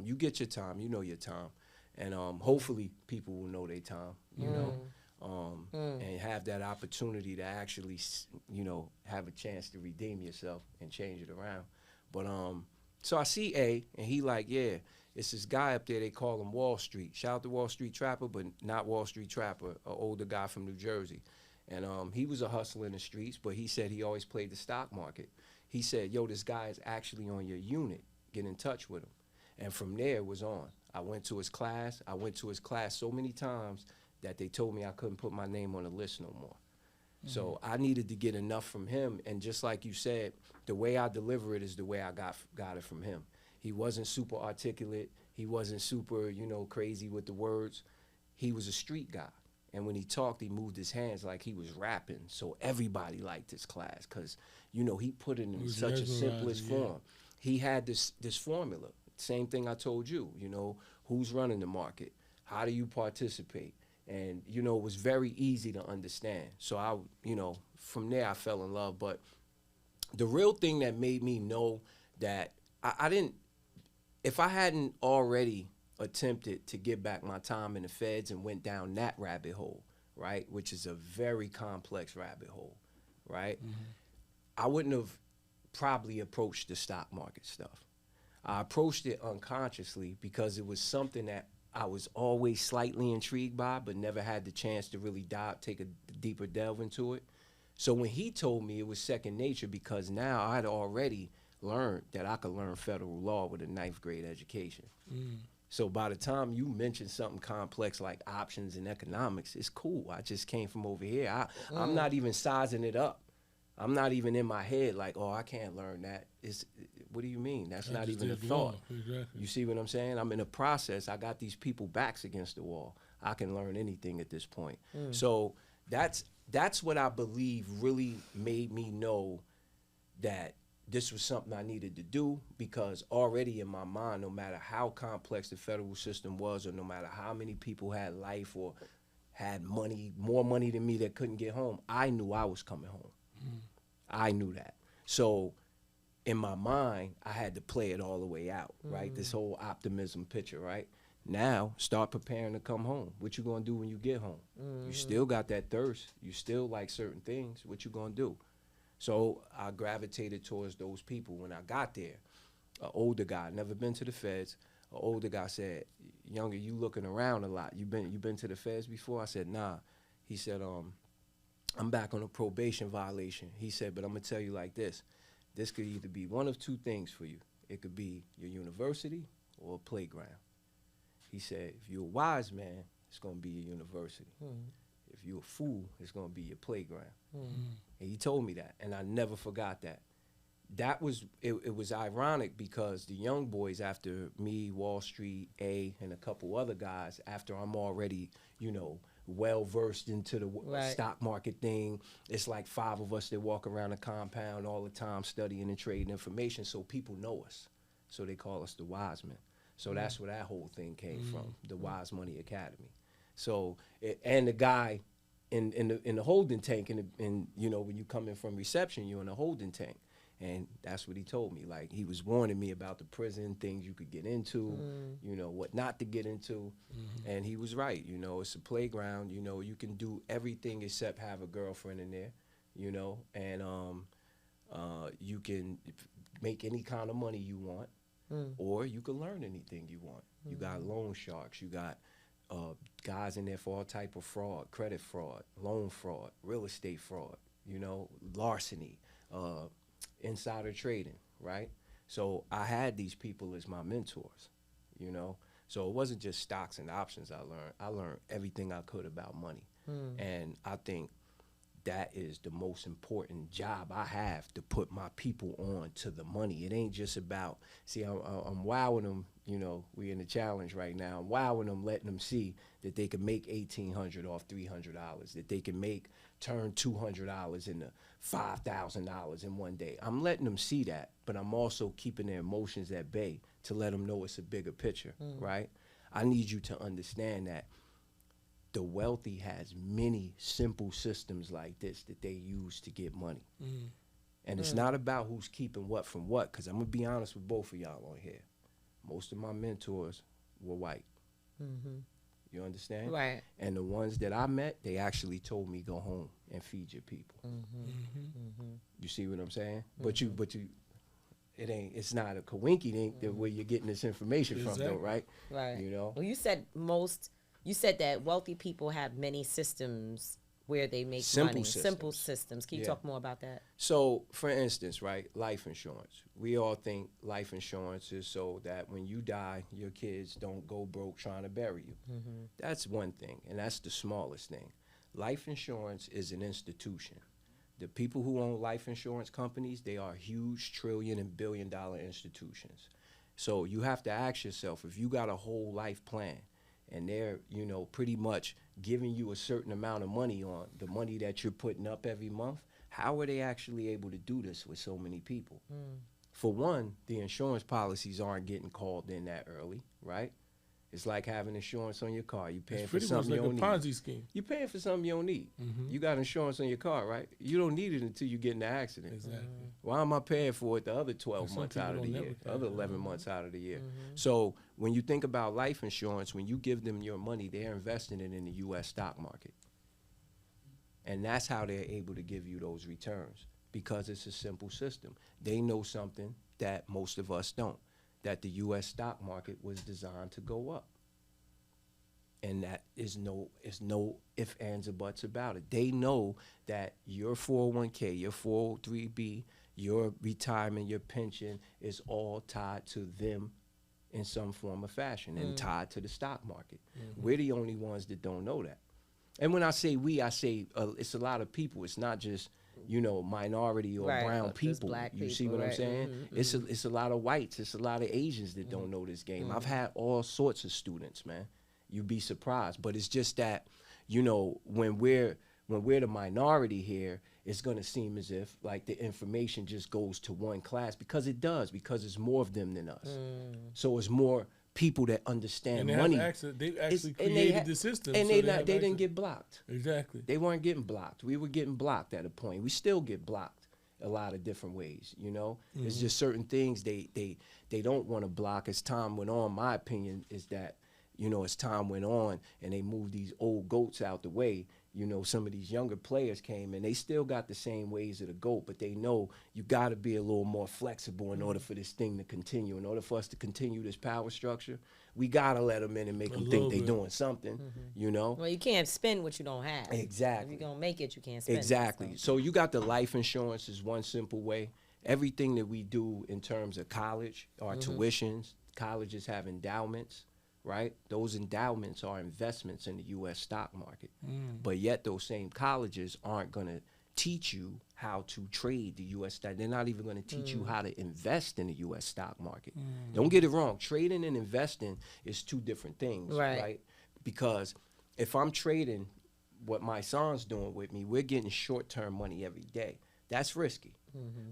You get your time. You know your time. And hopefully people will know their time, and have that opportunity to actually, have a chance to redeem yourself and change it around. But so I see A, and he like, yeah, it's this guy up there, they call him Wall Street. Shout out to Wall Street Trapper, but not Wall Street Trapper, an older guy from New Jersey. And he was a hustler in the streets, but he said he always played the stock market. He said, yo, this guy is actually on your unit. Get in touch with him. And from there, it was on. I went to his class. I went to his class so many times that they told me I couldn't put my name on the list no more. So I needed to get enough from him. And just like you said, the way I deliver it is the way I got it from him. He wasn't super articulate. He wasn't super, crazy with the words. He was a street guy. And when he talked, he moved his hands like he was rapping. So everybody liked his class because, you know, he put it in such a simplest form. He had this formula. Same thing I told you, you know, who's running the market? How do you participate? And, you know, it was very easy to understand. So I, you know, from there I fell in love. But the real thing that made me know that I didn't, if I hadn't already attempted to get back my time in the feds and went down that rabbit hole, right, which is a very complex rabbit hole, right, I wouldn't have probably approached the stock market stuff. I approached it unconsciously because it was something that I was always slightly intrigued by, but never had the chance to really take a deeper delve into it. So when he told me, it was second nature because now I'd already learned that I could learn federal law with a 9th grade education. So by the time you mention something complex like options and economics, it's cool. I just came from over here. I'm not even sizing it up. I'm not even in my head like, oh, I can't learn that. What do you mean? That's not even a thought. Exactly. You see what I'm saying? I'm in a process. I got these people backs against the wall. I can learn anything at this point. So that's what I believe really made me know that this was something I needed to do, because already in my mind, no matter how complex the federal system was, or no matter how many people had life or had money, more money than me that couldn't get home, I knew I was coming home. I knew that. So in my mind, I had to play it all the way out, right? This whole optimism picture, right? Now, start preparing to come home. What you gonna do when you get home? You still got that thirst. You still like certain things. What you gonna do? So I gravitated towards those people. When I got there, an older guy, never been to the feds, an older guy said, "Younger, you looking around a lot. You been to the feds before?" I said, "Nah." He said, "I'm back on a probation violation." He said, "But I'm gonna tell you like this. This could either be one of two things for you. It could be your university or a playground." He said, "If you're a wise man, it's gonna be your university. If you're a fool, it's gonna be your playground." And he told me that, and I never forgot that. That was it was ironic because the young boys, after me, Wall Street, A, and a couple other guys, after I'm already, you know, well versed into the stock market thing, it's like 5 of us that walk around the compound all the time studying and trading information, so people know us. So they call us the Wise Men. So that's where that whole thing came from, the Wise Money Academy. So and the guy in the holding tank, and you know, when you come in from reception, you're in a holding tank. And that's what he told me. Like, he was warning me about the prison, things you could get into, you know, what not to get into. And he was right. You know, it's a playground. You know, you can do everything except have a girlfriend in there, you know, and you can make any kind of money you want, or you can learn anything you want. You got loan sharks. You got guys in there for all type of fraud, credit fraud, loan fraud, real estate fraud, you know, larceny, insider trading, right? So I had these people as my mentors, you know. So it wasn't just stocks and options I learned. I learned everything I could about money. And I think that is the most important job I have, to put my people on to the money. It ain't just about, see, I'm wowing them, you know, we in the challenge right now. I'm wowing them, letting them see that they can make $1,800 off $300, that they can turn $200 into $5,000 in one day. I'm letting them see that, but I'm also keeping their emotions at bay to let them know it's a bigger picture, right? I need you to understand that the wealthy has many simple systems like this that they use to get money. And it's not about who's keeping what from what, because I'm going to be honest with both of y'all on here. Most of my mentors were white. You understand? Right. And the ones that I met, they actually told me, go home and feed your people. You see what I'm saying? But you, it's not a coinky dink that where you're getting this information from, though, right? Right. You know? Well, you said that wealthy people have many systems where they make Simple money. systems. Simple systems. Can you talk more about that? So, for instance, right, life insurance. We all think life insurance is so that when you die, your kids don't go broke trying to bury you. That's one thing, and that's the smallest thing. Life insurance is an institution. The people who own life insurance companies, they are huge trillion and billion-dollar institutions. So you have to ask yourself, if you got a whole life plan and they're, you know, pretty much giving you a certain amount of money on the money that you're putting up every month, how are they actually able to do this with so many people? For one, the insurance policies aren't getting called in that early, right? It's like having insurance on your car. You paying for something like you don't a need. Ponzi scheme. You paying for something you don't need. You got insurance on your car, right? You don't need it until you get in an accident. Exactly. Why am I paying for it the other 12 Some months people out of the don't year, never pay. other 11 months out of the year? So when you think about life insurance, when you give them your money, they're investing it in the U.S. stock market. And that's how they're able to give you those returns, because it's a simple system. They know something that most of us don't, that the U.S. stock market was designed to go up. And that is no ifs, ands, or buts about it. They know that your 401k, your 403b, your retirement, your pension is all tied to them in some form or fashion and tied to the stock market. We're the only ones that don't know that. And when I say we, I say it's a lot of people. It's not just, you know, minority or brown people. Black you see people, what I'm right. saying? It's a lot of whites. It's a lot of Asians that don't know this game. I've had all sorts of students, man. You'd be surprised. But it's just that, you know, when we're the minority here, it's going to seem as if like the information just goes to one class, because it does, because it's more of them than us. So it's more people that understand And they money. have access. They actually And created the system. And so they have didn't access. get blocked. Exactly. They weren't getting blocked. We were getting blocked at a point. We still get blocked a lot of different ways, you know? It's just certain things they don't want to block. As time went on, my opinion is that, you know, as time went on and they moved these old goats out the way, you know, some of these younger players came and they still got the same ways of the GOAT, but they know you got to be a little more flexible in order for this thing to continue. In order for us to continue this power structure, we got to let them in and make them think they're doing something, you know? Well, you can't spend what you don't have. Exactly. If you're going to make it, you can't spend Exactly. it. So you got the life insurance is one simple way. Everything that we do in terms of college, our tuitions, colleges have endowments, right? Those endowments are investments in the U.S. stock market. But yet those same colleges aren't going to teach you how to trade the U.S. stock. They're not even going to teach you how to invest in the U.S. stock market. Don't get it wrong. Trading and investing is two different things, right? Because if I'm trading what my son's doing with me, we're getting short-term money every day. That's risky.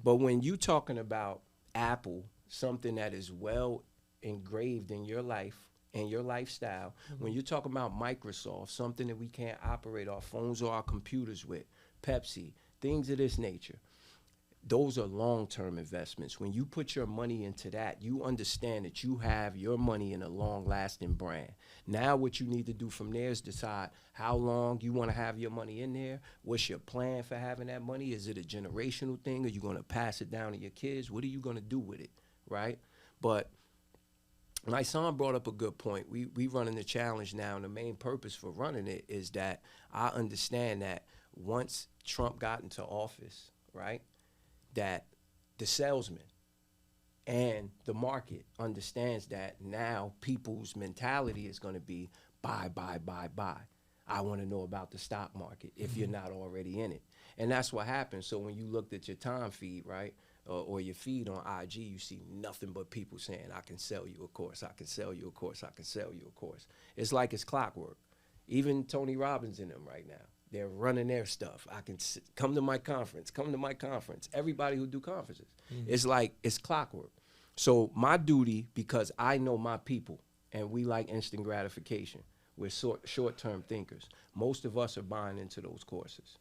But when you talking about Apple, something that is well engraved in your life and your lifestyle, when you're talking about Microsoft, something that we can't operate our phones or our computers with, Pepsi, things of this nature, those are long-term investments. When you put your money into that, you understand that you have your money in a long-lasting brand. Now what you need to do from there is decide how long you want to have your money in there. What's your plan for having that money? Is it a generational thing? Are you going to pass it down to your kids? What are you going to do with it, right? But my son brought up a good point. We running the challenge now, and the main purpose for running it is that I understand that once Trump got into office, right, that the salesman and the market understands that now people's mentality is going to be buy, buy, buy, buy. I want to know about the stock market if you're not already in it. And that's what happens. So when you looked at your time feed, right, or your feed on IG, you see nothing but people saying, I can sell you a course, I can sell you a course, I can sell you a course. It's like it's clockwork. Even Tony Robbins in them right now, they're running their stuff. I can come to my conference, come to my conference. Everybody who do conferences. It's like it's clockwork. So my duty, because I know my people, and we like instant gratification, we're short-term thinkers. Most of us are buying into those courses.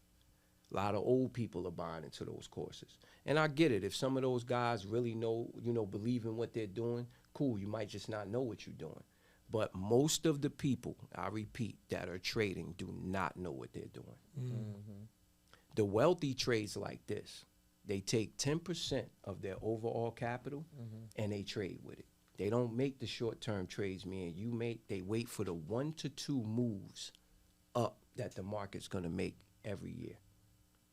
A lot of old people are buying into those courses. And I get it. If some of those guys really know, believe in what they're doing, cool. You might just not know what you're doing. But most of the people, I repeat, that are trading do not know what they're doing. The wealthy trades like this. They take 10% of their overall capital and they trade with it. They don't make the short-term trades me and you make. They wait for the 1 to 2 moves up that the market's going to make every year.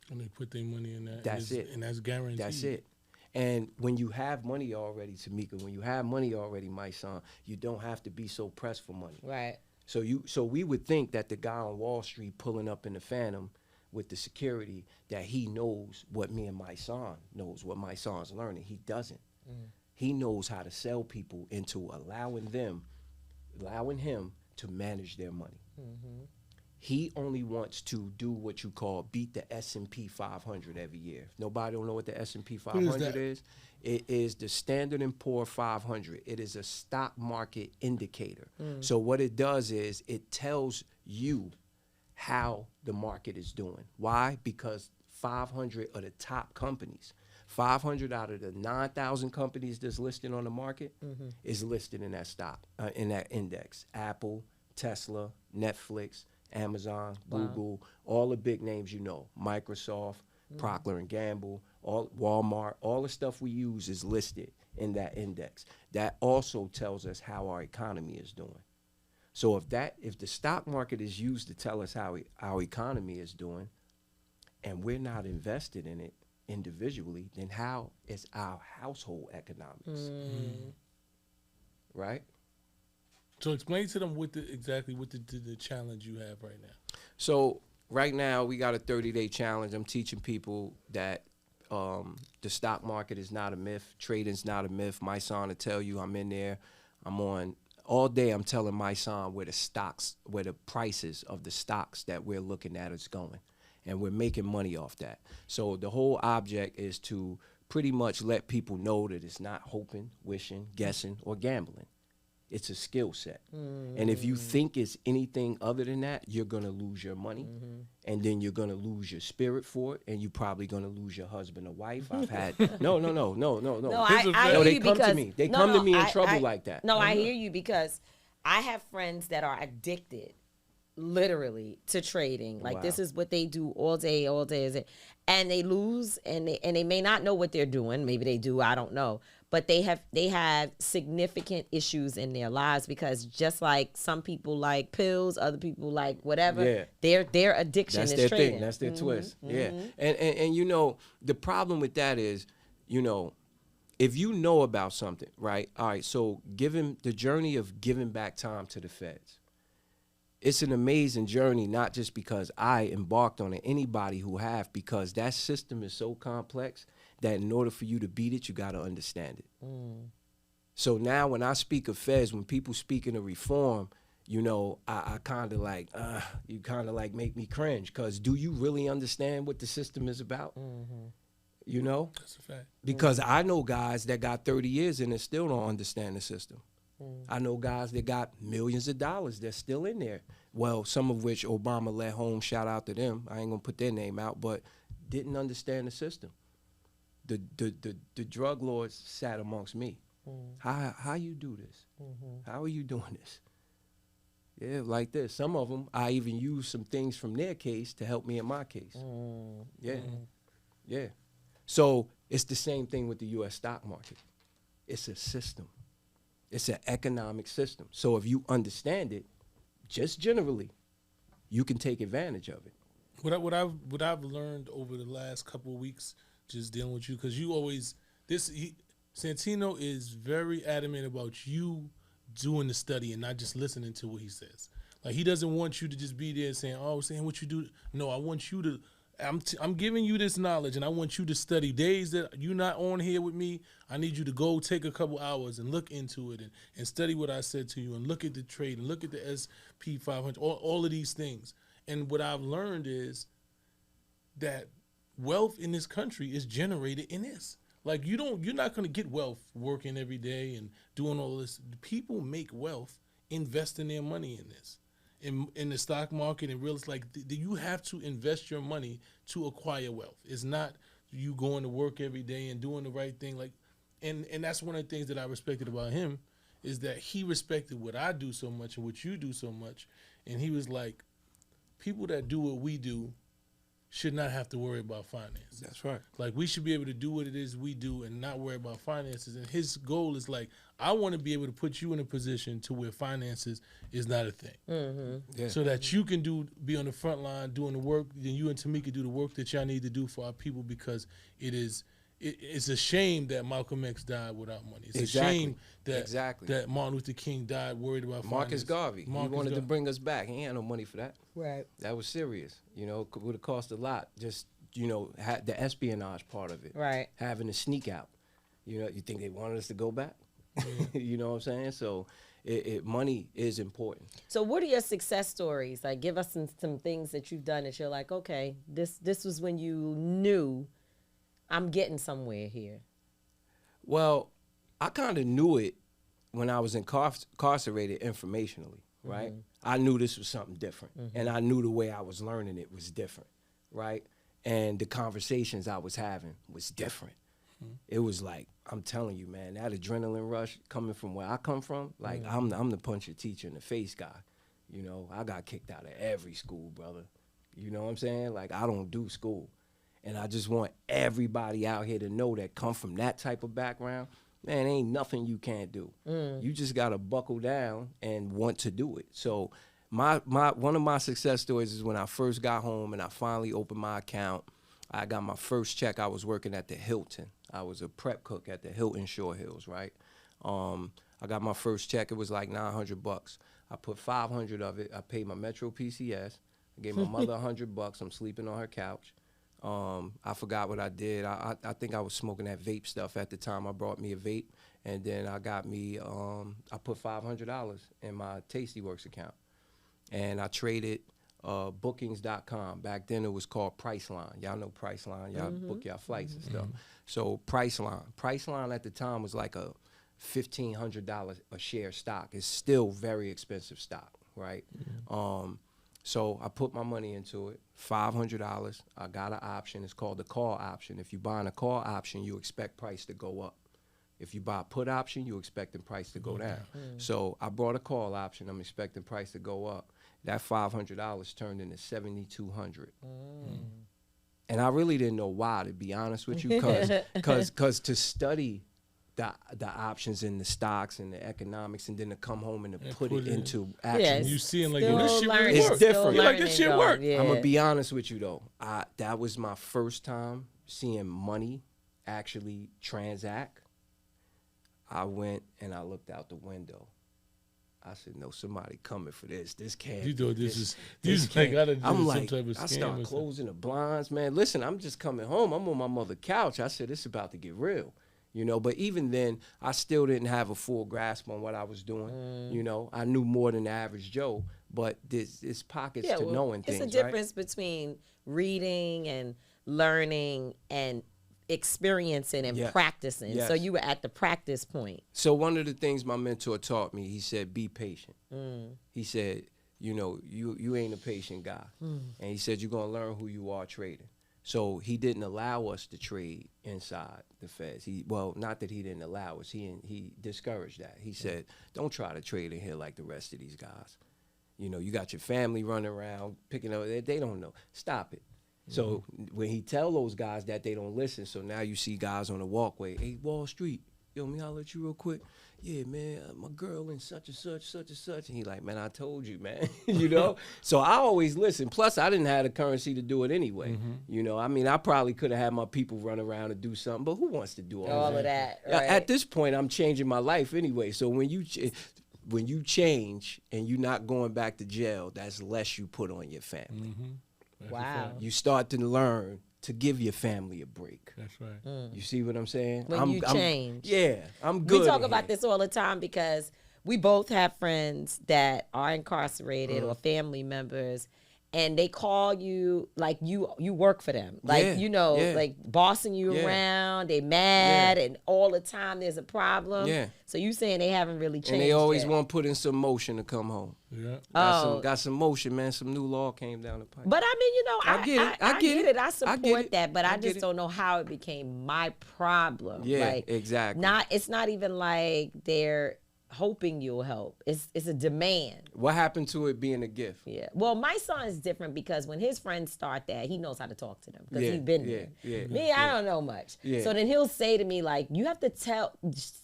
And they put their money in that. That's it. And that's guaranteed. That's it. And when you have money already, Tamika, when you have money already, my son, you don't have to be so pressed for money. Right. So we would think that the guy on Wall Street pulling up in the Phantom with the security, that he knows what me and my son knows, what my son's learning. He doesn't. He knows how to sell people into allowing him to manage their money. He only wants to do what you call beat the S&P 500 every year. If nobody don't know what the S&P 500 is, it is the Standard & Poor 500. It is a stock market indicator. So what it does is it tells you how the market is doing. Why? Because 500 are the top companies. 500 out of the 9,000 companies that's listed on the market is listed in that stock, in that index. Apple, Tesla, Netflix, Amazon, Google, all the big names you know, Microsoft, Procter & Gamble, all Walmart, all the stuff we use is listed in that index. That also tells us how our economy is doing. So if the stock market is used to tell us how our economy is doing, and we're not invested in it individually, then how is our household economics? Right? So explain to them exactly what the challenge you have right now. So right now we got a 30-day challenge. I'm teaching people that the stock market is not a myth. Trading's not a myth. Mysonne will tell you I'm in there. I'm on all day. I'm telling Mysonne where the prices of the stocks that we're looking at is going. And we're making money off that. So the whole object is to pretty much let people know that it's not hoping, wishing, guessing, or gambling. It's a skill set. And if you think it's anything other than that, you're going to lose your money. And then you're going to lose your spirit for it. And you're probably going to lose your husband or wife. I've had, no. I hear They you come because, to me. They come to me in trouble like that. No, I hear you because I have friends that are addicted literally to trading. Like this is what they do all day and they lose and they may not know what they're doing. Maybe they do, I don't know. But they have significant issues in their lives because just like some people like pills, other people like whatever, their addiction That's is their trading. thing. That's their twist. Yeah. And you know, the problem with that is, you know, if you know about something, right? All right, so the journey of giving back time to the feds. It's an amazing journey, not just because I embarked on it, anybody who have, because that system is so complex that in order for you to beat it, you got to understand it. So now when I speak of feds, when people speaking of reform, you know, I kind of like, you kind of like make me cringe, because do you really understand what the system is about? You know? That's a fact. Because I know guys that got 30 years in and still don't understand the system. I know guys that got millions of dollars that's still in there. Well, some of which Obama let home, shout out to them. I ain't gonna put their name out, but didn't understand the system. The drug lords sat amongst me. How you do this? How are you doing this? Yeah, like this. Some of them, I even use some things from their case to help me in my case. Yeah. So it's the same thing with the U.S. stock market. It's a system. It's an economic system. So if you understand it, just generally, you can take advantage of it. What I've learned over the last couple of weeks, just dealing with you, because you always Santino is very adamant about you doing the study and not just listening to what he says. Like he doesn't want you to just be there saying what you do. No, I want you to. I'm giving you this knowledge, and I want you to study. Days that you're not on here with me, I need you to go take a couple hours and look into it and study what I said to you and look at the trade and look at the SP 500, all of these things. And what I've learned is that wealth in this country is generated in this. Like you're not going to get wealth working every day and doing all this. People make wealth investing their money in this. In the stock market and real estate, like you have to invest your money to acquire wealth. It's not you going to work every day and doing the right thing. Like, and that's one of the things that I respected about him is that he respected what I do so much and what you do so much. And he was like, people that do what we do should not have to worry about finances. That's right. Like we should be able to do what it is we do and not worry about finances. And his goal is like, I want to be able to put you in a position to where finances is not a thing. So that you can be on the front line doing the work, then you and Tamika do the work that y'all need to do for our people, because it's a shame that Malcolm X died without money. It's a shame that Martin Luther King died worried about Marcus finance. Garvey, he wanted to bring us back. He ain't had no money for that. Right. That was serious. You know, would have cost a lot. Just, you know, the espionage part of it. Right. Having to sneak out. You know, you think they wanted us to go back? You know what I'm saying? So money is important. So what are your success stories? Like, give us some things that you've done that you're like, okay, this was when you knew I'm getting somewhere here. Well, I kind of knew it when I was incarcerated informationally, right? I knew this was something different, and I knew the way I was learning it was different, right? And the conversations I was having was different. It was like, I'm telling you, man, that adrenaline rush coming from where I come from, like I'm the punch your teacher in the face guy. You know, I got kicked out of every school, brother. You know what I'm saying? Like, I don't do school. And I just want everybody out here to know that come from that type of background, man, ain't nothing you can't do. You just got to buckle down and want to do it. So one of my success stories is when I first got home and I finally opened my account. I got my first check. I was working at the Hilton. I was a prep cook at the Hilton Shore Hills, right? I got my first check. It was like $900. I put 500 of it. I paid my Metro PCS. I gave my mother $100. I'm sleeping on her couch. I forgot what I did. I think I was smoking that vape stuff at the time. I brought me a vape, and then I got me, I put $500 in my Tastyworks account, and I traded bookings.com. Back then it was called Priceline. Y'all know Priceline. Y'all book y'all flights and stuff. So Priceline at the time was like a $1,500 a share stock. It's still very expensive stock, right? So I put my money into it, $500. I got an option. It's called the call option. If you buy a call option, you expect price to go up. If you buy a put option, you expect the price to go down. So I brought a call option. I'm expecting price to go up. That $500 turned into $7,200. And I really didn't know why, to be honest with you, because to study the options and the stocks and the economics, and then to come home and to put it into action. Yes. You seeing like, Still this shit learning, really It's work. different. You're like, this shit though. work. Yeah. I'm gonna be honest with you though. That was my first time seeing money actually transact. I went and I looked out the window. I said, no, somebody coming for this. This can't. You thought this can't. gotta do I'm some like, type of I scam start or closing the blinds, man. Listen, I'm just coming home. I'm on my mother's couch. I said, it's about to get real. You know, but even then, I still didn't have a full grasp on what I was doing. You know, I knew more than the average Joe, but there's pockets to knowing things. It's a difference between reading and learning and experiencing and practicing. Yes. So you were at the practice point. So one of the things my mentor taught me, he said, be patient. He said, you know, you ain't a patient guy. And he said, you're going to learn who you are trading. So he didn't allow us to trade inside the Feds. Well, not that he didn't allow us. He discouraged that. He said, don't try to trade in here like the rest of these guys. You know, you got your family running around, picking up. They don't know. Stop it. So when he tell those guys that, they don't listen. So now you see guys on the walkway. Hey, Wall Street, yo, me holler at you real quick. Yeah, man, my girl in such and such. And he like, man, I told you, man. You know? So I always listen. Plus, I didn't have the currency to do it anyway. You know, I mean, I probably could have had my people run around and do something, but who wants to do all of that? Right. At this point, I'm changing my life anyway. So when you change and you're not going back to jail, that's less you put on your family. Wow. You start to learn to give your family a break. That's right. You see what I'm saying? When you change. I'm good. We talk in about here. this all the time because we both have friends that are incarcerated or family members, and they call you like you work for them. Like, you know, like bossing you around. They mad and all the time there's a problem. Yeah. So you saying they haven't really changed And they always yet. want to put in some motion to come home. Yeah. Got some motion, man. Some new law came down the pipe. But I mean, you know, I get it. I support it. that, but I just get it. don't know how it became my problem. Yeah, like, exactly. It's not even like they're hoping you'll help. It's a demand. What happened to it being a gift? Yeah. Well, my son is different because when his friends start that, he knows how to talk to them because Yeah, he's been yeah, there. yeah, Me, I don't know much. Yeah. So then he'll say to me like, "You have to tell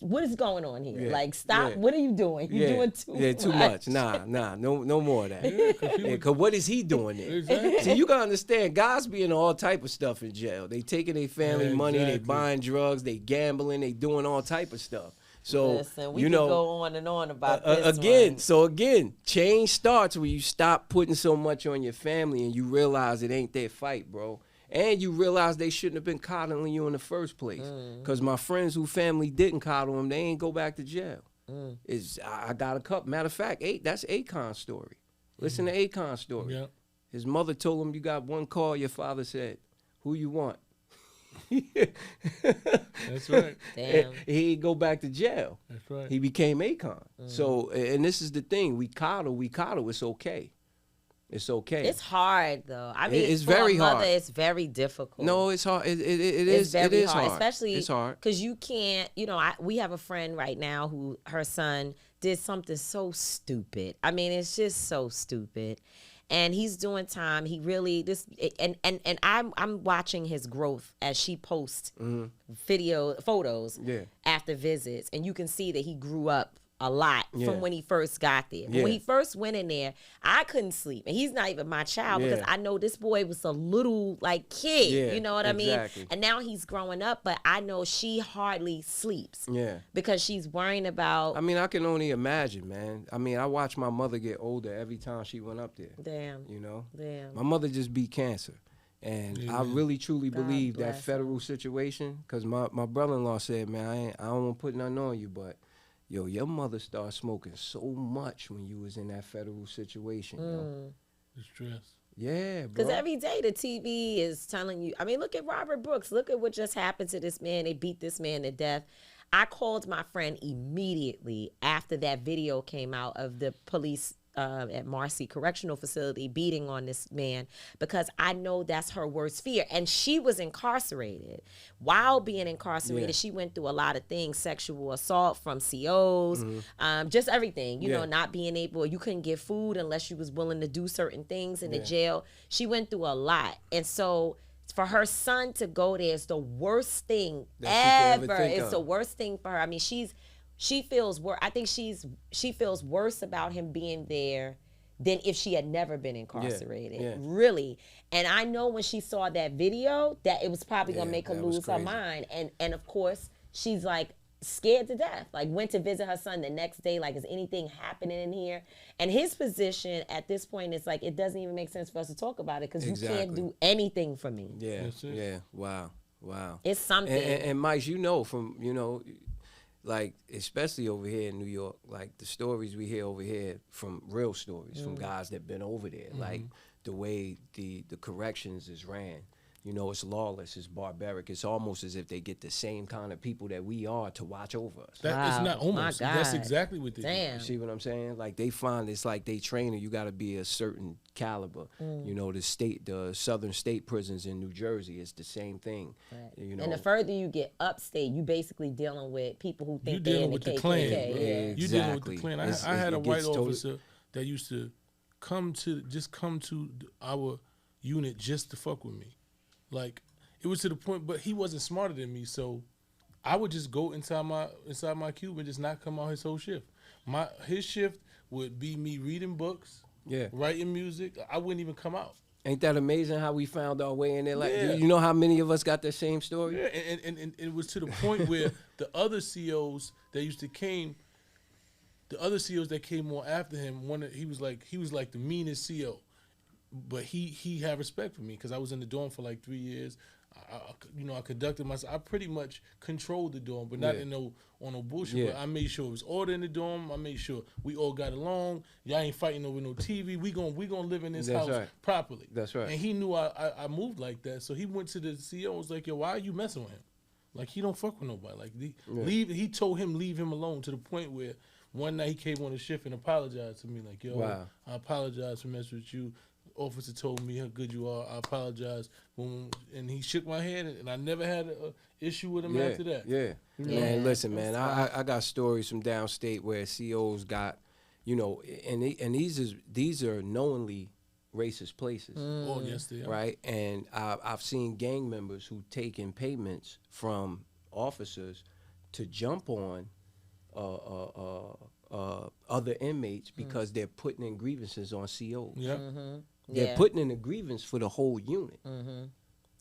what is going on here. Yeah, Like, stop. yeah. What are you doing? You're doing too much." Yeah, too much. Nah, no more of that. Because what is he doing there? Exactly. See, you gotta understand, guys be in all type of stuff in jail. They taking their family money, they exactly. buying drugs, they gambling, they doing all type of stuff. So Listen, we you can know, go on and on about this again. one. So again, change starts when you stop putting so much on your family and you realize it ain't their fight, bro. And you realize they shouldn't have been coddling you in the first place. Because my friends who family didn't coddle them, they ain't go back to jail. I got a cup. Matter of fact, that's Akon's story. Listen to Akon's story. Yeah. His mother told him, "You got one call." Your father said, "Who you want?" That's right. Damn. He go back to jail. That's right. He became Akon. So, and this is the thing: we coddle. It's okay. It's okay. It's hard though. I mean, It's for very a mother, hard. it's very difficult. No, it's hard. It It's is. very It is hard, hard. especially It's hard. because you can't. You know, we have a friend right now who her son did something so stupid. I mean, it's just so stupid, and he's doing time. He really and I'm watching his growth as she posts photos after visits, and you can see that he grew up a lot from when he first got there. When he first went in there, I couldn't sleep. And he's not even my child because I know this boy was a little like kid. You know what I mean? And now he's growing up, but I know she hardly sleeps. Because she's worrying about. I mean, I can only imagine, man. I mean, I watched my mother get older every time she went up there. Damn. You know? Damn. My mother just beat cancer. And I really, truly believe that federal situation, because my brother-in-law said, man, I don't want to put nothing on you, but yo, your mother started smoking so much when you was in that federal situation, yo. The stress. Yeah, bro. Because every day the TV is telling you. I mean, look at Robert Brooks. Look at what just happened to this man. They beat this man to death. I called my friend immediately after that video came out of the police at Marcy Correctional Facility beating on this man, because I know that's her worst fear. And she was incarcerated. While being incarcerated, she went through a lot of things: sexual assault from COs, just everything, you know, not being able, you couldn't get food unless you was willing to do certain things in the jail. She went through a lot. And so for her son to go there is the worst thing ever. It's the worst thing for her. I mean, she feels worse. I think she feels worse about him being there than if she had never been incarcerated. Really. And I know when she saw that video that it was probably gonna make her lose her mind. And of course she's like scared to death. Like went to visit her son the next day. Like, is anything happening in here? And his position at this point is like, it doesn't even make sense for us to talk about it because you can't do anything for me. Yeah. Wow. It's something. And Mike, you know, from like, especially over here in New York, like the stories we hear over here from real stories from guys that been over there, like the way the corrections is ran. You know, it's lawless, it's barbaric. It's almost as if they get the same kind of people that we are to watch over us. It's not almost. That's exactly what they do. You see what I'm saying? Like, they find it's like they train you got to be a certain caliber. You know, the southern state prisons in New Jersey, it's the same thing. Right. You know, and the further you get upstate, you basically dealing with people who think they're in the KKK. Clan. Exactly. You dealing with the Klan. I had a white officer that used to come to our unit just to fuck with me. Like, it was to the point, but he wasn't smarter than me, so I would just go inside my cube and just not come out his whole shift. His shift would be me reading books, writing music. I wouldn't even come out. Ain't that amazing how we found our way in there? Like, you know how many of us got the same story? Yeah, and it was to the point where the other COs that came on after him, he was like the meanest CO. But he had respect for me because I was in the dorm for like 3 years. I conducted myself. I pretty much controlled the dorm, but not on no bullshit. But I made sure it was order in the dorm. I made sure we all got along. Y'all ain't fighting over no TV. We gonna live in this house properly. That's right. And he knew I moved like that, so he went to the CEO and was like, "Yo, why are you messing with him? Like, he don't fuck with nobody. Like, leave." He told him leave him alone, to the point where one night he came on the shift and apologized to me, like, "Yo, I apologize for messing with you. Officer told me how good you are. I apologize." And he shook my hand, and I never had an issue with him after that. Man, listen, man, I got stories from downstate where COs got, and these are knowingly racist places. Oh, yes, they are. Right? And I've seen gang members who taken payments from officers to jump on other inmates because they're putting in grievances on COs. Yeah. They're putting in a grievance for the whole unit.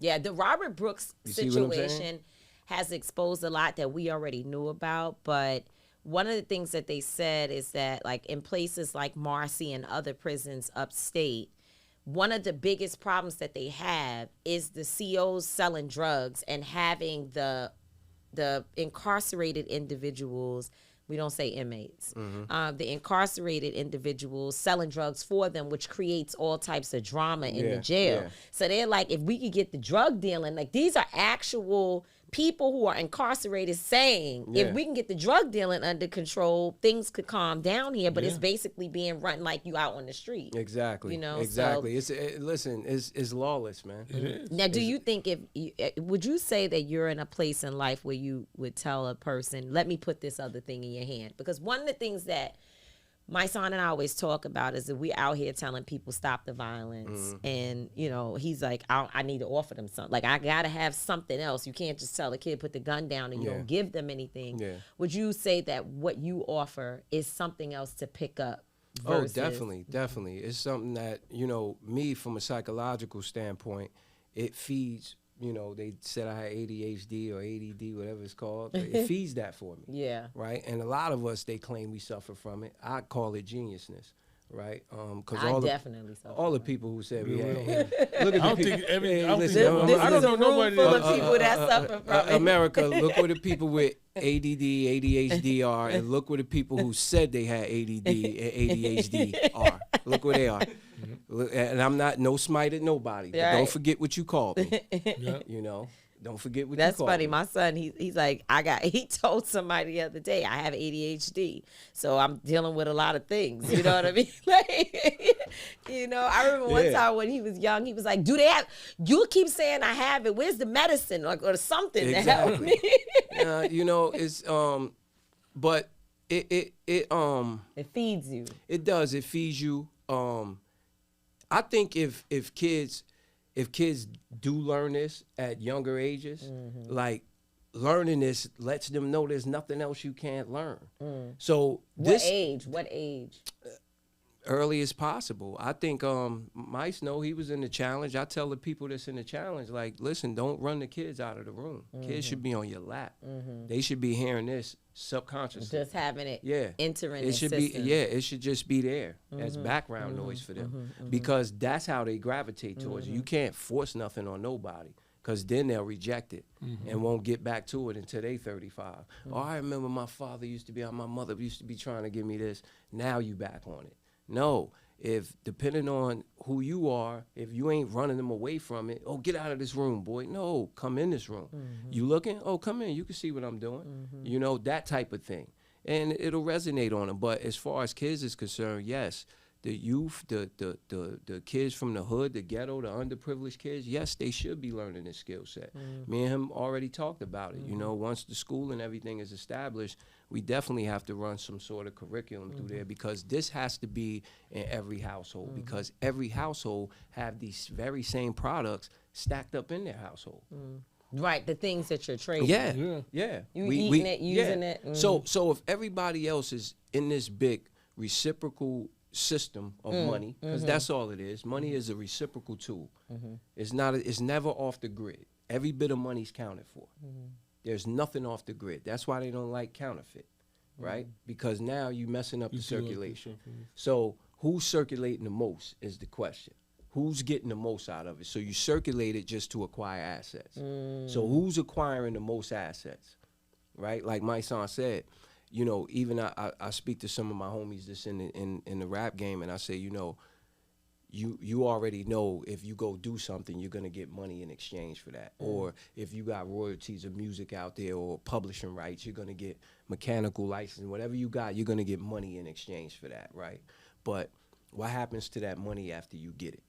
Yeah, the Robert Brooks situation has exposed a lot that we already knew about, but one of the things that they said is that, like, in places like Marcy and other prisons upstate, one of the biggest problems that they have is the COs selling drugs and having the incarcerated individuals We don't say inmates. The incarcerated individuals selling drugs for them, which creates all types of drama in the jail. So they're like, if we could get the drug dealing, like these are actual people who are incarcerated saying, if we can get the drug dealing under control, things could calm down here. But it's basically being run like you out on the street. Exactly. You know, exactly. So, Listen, it's lawless, man. It is. now, do you think would you say that you're in a place in life where you would tell a person, let me put this other thing in your hand? Because one of the things that my son and I always talk about is that we out here telling people stop the violence. And, you know, he's like, I need to offer them something. Like, I got to have something else. You can't just tell a kid, put the gun down and you don't give them anything. Would you say that what you offer is something else to pick up? Versus... Oh, definitely. It's something that, you know, me from a psychological standpoint, it feeds, you know, they said I had ADHD or ADD, whatever it's called. It feeds that for me. Yeah. Right? And a lot of us, they claim we suffer from it. I call it geniusness. Right? Because all the people who said we had. Look at I don't think every. I don't know nobody full of people that suffer from it. America, look where the people with ADD, ADHD are, and look where the people who said they had ADD and ADHD are. Look where they are. And I'm not no smite at nobody. But don't forget what you called me. You know. Don't forget what That's you call funny. me. My son, he's like, he told somebody the other day, I have ADHD. So I'm dealing with a lot of things. You know what I mean? Like, you know, I remember one time when he was young, he was like, you keep saying I have it. Where's the medicine? Like, or something to help me. You know, it's, but it feeds you. It does. It feeds you. I think if kids do learn this at younger ages, like learning this lets them know there's nothing else you can't learn. So What age? Early as possible. I think Mice know he was in the challenge. I tell the people that's in the challenge, like, listen, don't run the kids out of the room. Kids should be on your lap. They should be hearing this subconsciously. Just having it entering it should the system. it should just be there as background noise for them. Because that's how they gravitate towards you. You can't force nothing on nobody, because then they'll reject it and won't get back to it until they 35. Oh, I remember my father used to be, my mother used to be trying to give me this. Now you back on it. No, if depending on who you are, if you ain't running them away from it, oh, get out of this room, boy. No, come in this room. You looking? Oh, come in. You can see what I'm doing. You know, that type of thing. And it'll resonate on them. But as far as kids is concerned, yes, the youth, the kids from the hood, the ghetto, the underprivileged kids, yes, they should be learning this skill set. Me and him already talked about it. You know, once the school and everything is established, we definitely have to run some sort of curriculum through there, because this has to be in every household, because every household have these very same products stacked up in their household. Right, the things that you're trading. Yeah. You eating it, using it. So if everybody else is in this big reciprocal system of money, because that's all it is. Money is a reciprocal tool. It's not. It's never off the grid. Every bit of money's counted for. There's nothing off the grid. That's why they don't like counterfeit, right? Because now you messing up the circulation. So who's circulating the most is the question. Who's getting the most out of it? So you circulate it just to acquire assets. So who's acquiring the most assets, right? Like my son said, you know, even I speak to some of my homies that's in the rap game, and I say, you know, you already know if you go do something, you're going to get money in exchange for that. Or if you got royalties of music out there or publishing rights, you're going to get mechanical license. Whatever you got, you're going to get money in exchange for that, right? But what happens to that money after you get it,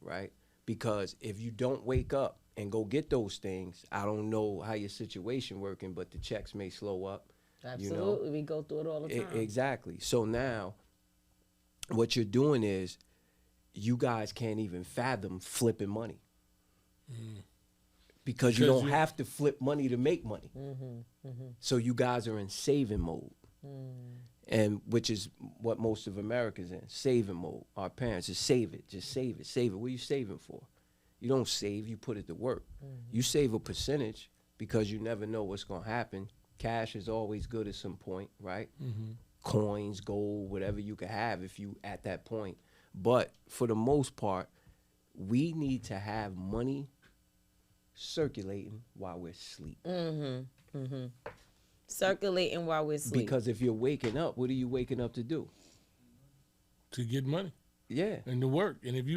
right? Because if you don't wake up and go get those things, I don't know how your situation working, but the checks may slow up. Absolutely. You know? We go through it all the time. Exactly. So now what you're doing is, you guys can't even fathom flipping money, because you don't have to flip money to make money. So you guys are in saving mode, and which is what most of America's in, saving mode. Our parents just save it. What are you saving for? You don't save, you put it to work. You save a percentage because you never know what's going to happen. Cash is always good at some point, right? Coins, gold, whatever you can have if you at that point. But for the most part, we need to have money circulating while we're asleep. Circulating while we're asleep. Because if you're waking up, what are you waking up to do? To get money. Yeah. And to work. And if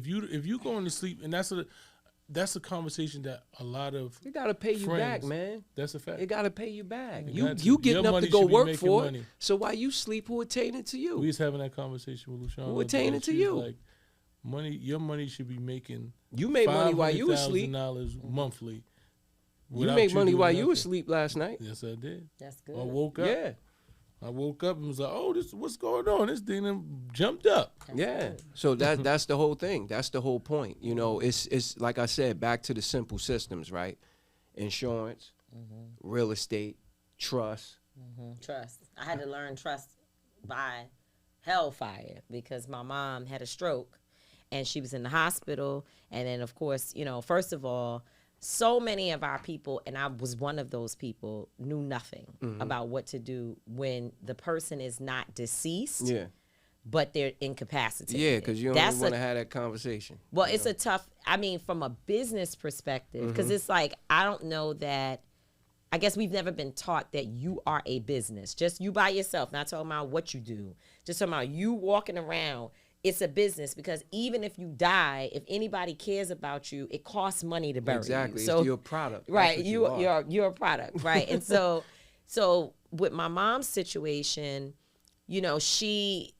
you going to sleep, and that's a conversation that a lot of It gotta pay you friends, back, man. That's a fact. It gotta pay you back. It You got to. you getting Your up to money go should be work making for money. it. So while you sleep, who attaining to you? We was having that conversation with Lushawn. Who attaining to you? Like, your money should be making You made money while you was asleep. $500,000 monthly. You without made money doing while you nothing. was asleep last night. Yes, I did. That's good. I woke up. Yeah. I woke up and was like, "Oh, what's going on? This thing done jumped up." Yeah. So that's the whole thing. That's the whole point. You know, it's like I said, back to the simple systems, right? Insurance, real estate, trust. Trust. I had to learn trust by hellfire because my mom had a stroke and she was in the hospital. And then, of course, you know, first of all, so many of our people, and I was one of those people, knew nothing about what to do when the person is not deceased, Yeah. but they're incapacitated. Yeah, because you don't That's want to have that conversation. Well, it's a tough, I mean, from a business perspective, because it's like, I don't know that, I guess we've never been taught that you are a business. Just you by yourself, not talking about what you do. Just talking about you walking around. It's a business because even if you die, if anybody cares about you, it costs money to bury Exactly. you. So, it's your product. That's right, what you're a product, right? And so with my mom's situation, you know, she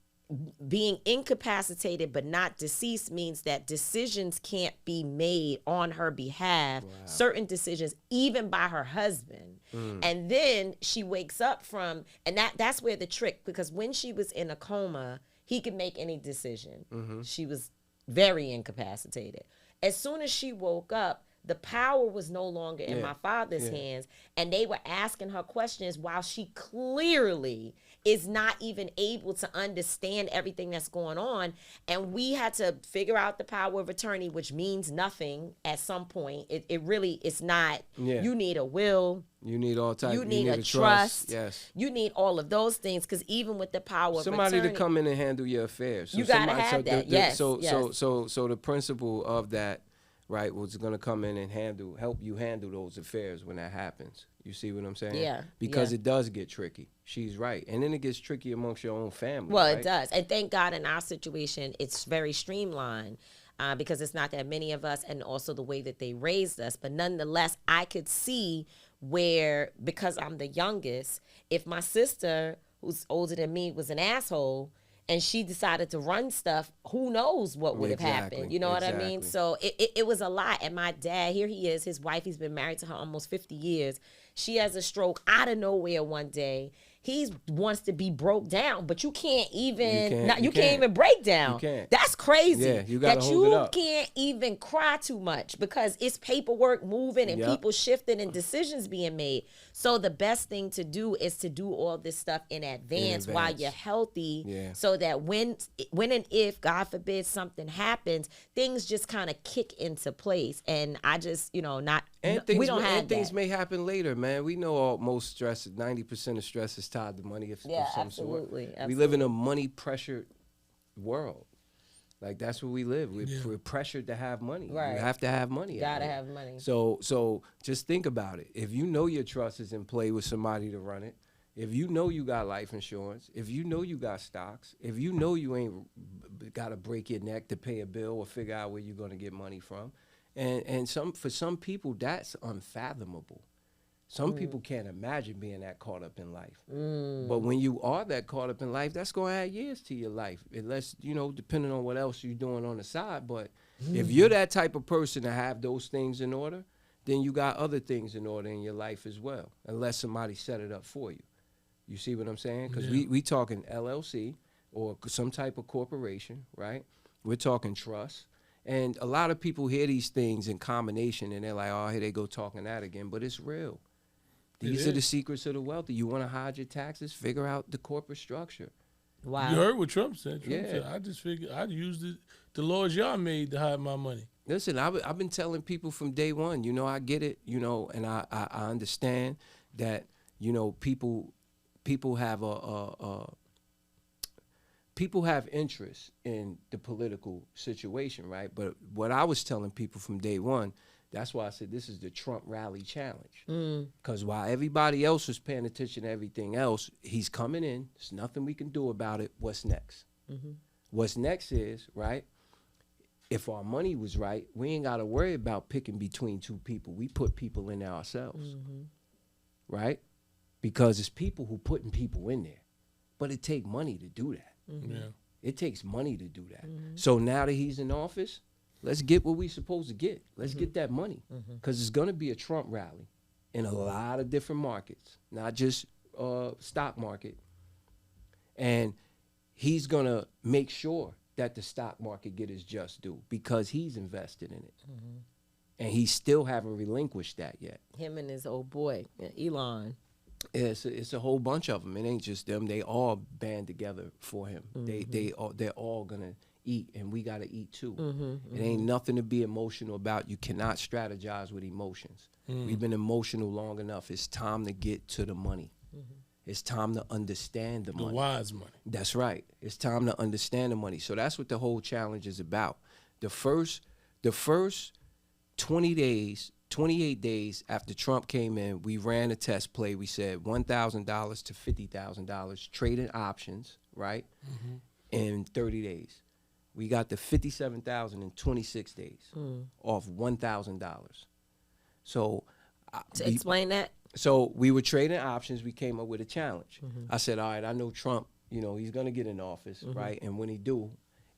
being incapacitated but not deceased means that decisions can't be made on her behalf, certain decisions even by her husband. And then she wakes up from, and that's where the trick, because when she was in a coma, he could make any decision. She was very incapacitated. As soon as she woke up, the power was no longer in my father's hands, and they were asking her questions while she clearly is not even able to understand everything that's going on. And we had to figure out the power of attorney, which means nothing at some point. It really is not. Yeah. You need a will. You need all types. You need a trust. Yes. You need all of those things, because even with the power Somebody of attorney, to come in and handle your affairs. So you gotta have that. Yes. So the principle of that, right, was going to come in and help you handle those affairs when that happens. You see what I'm saying? Yeah. Because it does get tricky. She's right. And then it gets tricky amongst your own family. Well, right? it does. And thank God in our situation, it's very streamlined because it's not that many of us, and also the way that they raised us. But nonetheless, I could see where, because I'm the youngest, if my sister, who's older than me, was an asshole, and she decided to run stuff, who knows what would have happened. You know what I mean? So it was a lot. And my dad, here he is, his wife, he's been married to her almost 50 years. She has a stroke out of nowhere one day. He wants to be broke down, but you can't even, you can't even break down. You can't. That's crazy. Yeah, you gotta that hold it you up. can't even cry too much because it's paperwork moving and Yep. people shifting and decisions being made. So the best thing to do is to do all this stuff in advance while advance. you're healthy, Yeah. so that when and if, God forbid, something happens, things just kind of kick into place. And I just, we don't have that. Things may happen later, man. We know most stress, 90% of stress is tied to money of some absolutely, sort. absolutely. We live in a money-pressured world. Like, that's where we live. We're pressured to have money. Right. You have to have money. Gotta have money. So just think about it. If you know your trust is in play with somebody to run it, if you know you got life insurance, if you know you got stocks, if you know you ain't got to break your neck to pay a bill or figure out where you're going to get money from, and for some people, that's unfathomable. Some people can't imagine being that caught up in life. But when you are that caught up in life, that's going to add years to your life. Unless, depending on what else you're doing on the side. But if you're that type of person to have those things in order, then you got other things in order in your life as well. Unless somebody set it up for you. You see what I'm saying? Because we talking LLC or some type of corporation, right? We're talking trust. And a lot of people hear these things in combination and they're like, oh, here they go talking that again. But it's real. These are the secrets of the wealthy. You want to hide your taxes? Figure out the corporate structure. Wow. You heard what Trump said. Trump Yeah. said, I just figured I'd use the laws y'all made to hide my money. Listen, I've been telling people from day one, I get it, and I understand that, people have people have interest in the political situation, right? But what I was telling people from day one, That's why I said this is the Trump rally challenge. Because while everybody else was paying attention to everything else, he's coming in. There's nothing we can do about it. What's next? What's next is, right, if our money was right, we ain't got to worry about picking between two people. We put people in there ourselves, right? Because it's people who putting people in there. But it take money to do that. Yeah. It takes money to do that. So now that he's in office, let's get what we supposed to get. Let's get that money. Because it's going to be a Trump rally in a lot of different markets, not just stock market. And he's going to make sure that the stock market get his just due because he's invested in it. And he still haven't relinquished that yet. Him and his old boy, Elon. It's a whole bunch of them. It ain't just them. They all band together for him. They're all going to eat, and we got to eat too. It ain't nothing to be emotional about. You cannot strategize with emotions. We've been emotional long enough. It's time to get to the money. It's time to understand the money. The wise money. That's right. It's time to understand the money. So that's what the whole challenge is about. The first 28 days after Trump came in, we ran a test play. We said $1,000 to $50,000 trading options, right? In 30 days. We got the $57,000 in 26 days off $1,000. So Explain that. So we were trading options. We came up with a challenge. I said, all right, I know Trump, he's going to get in office, right? And when he do,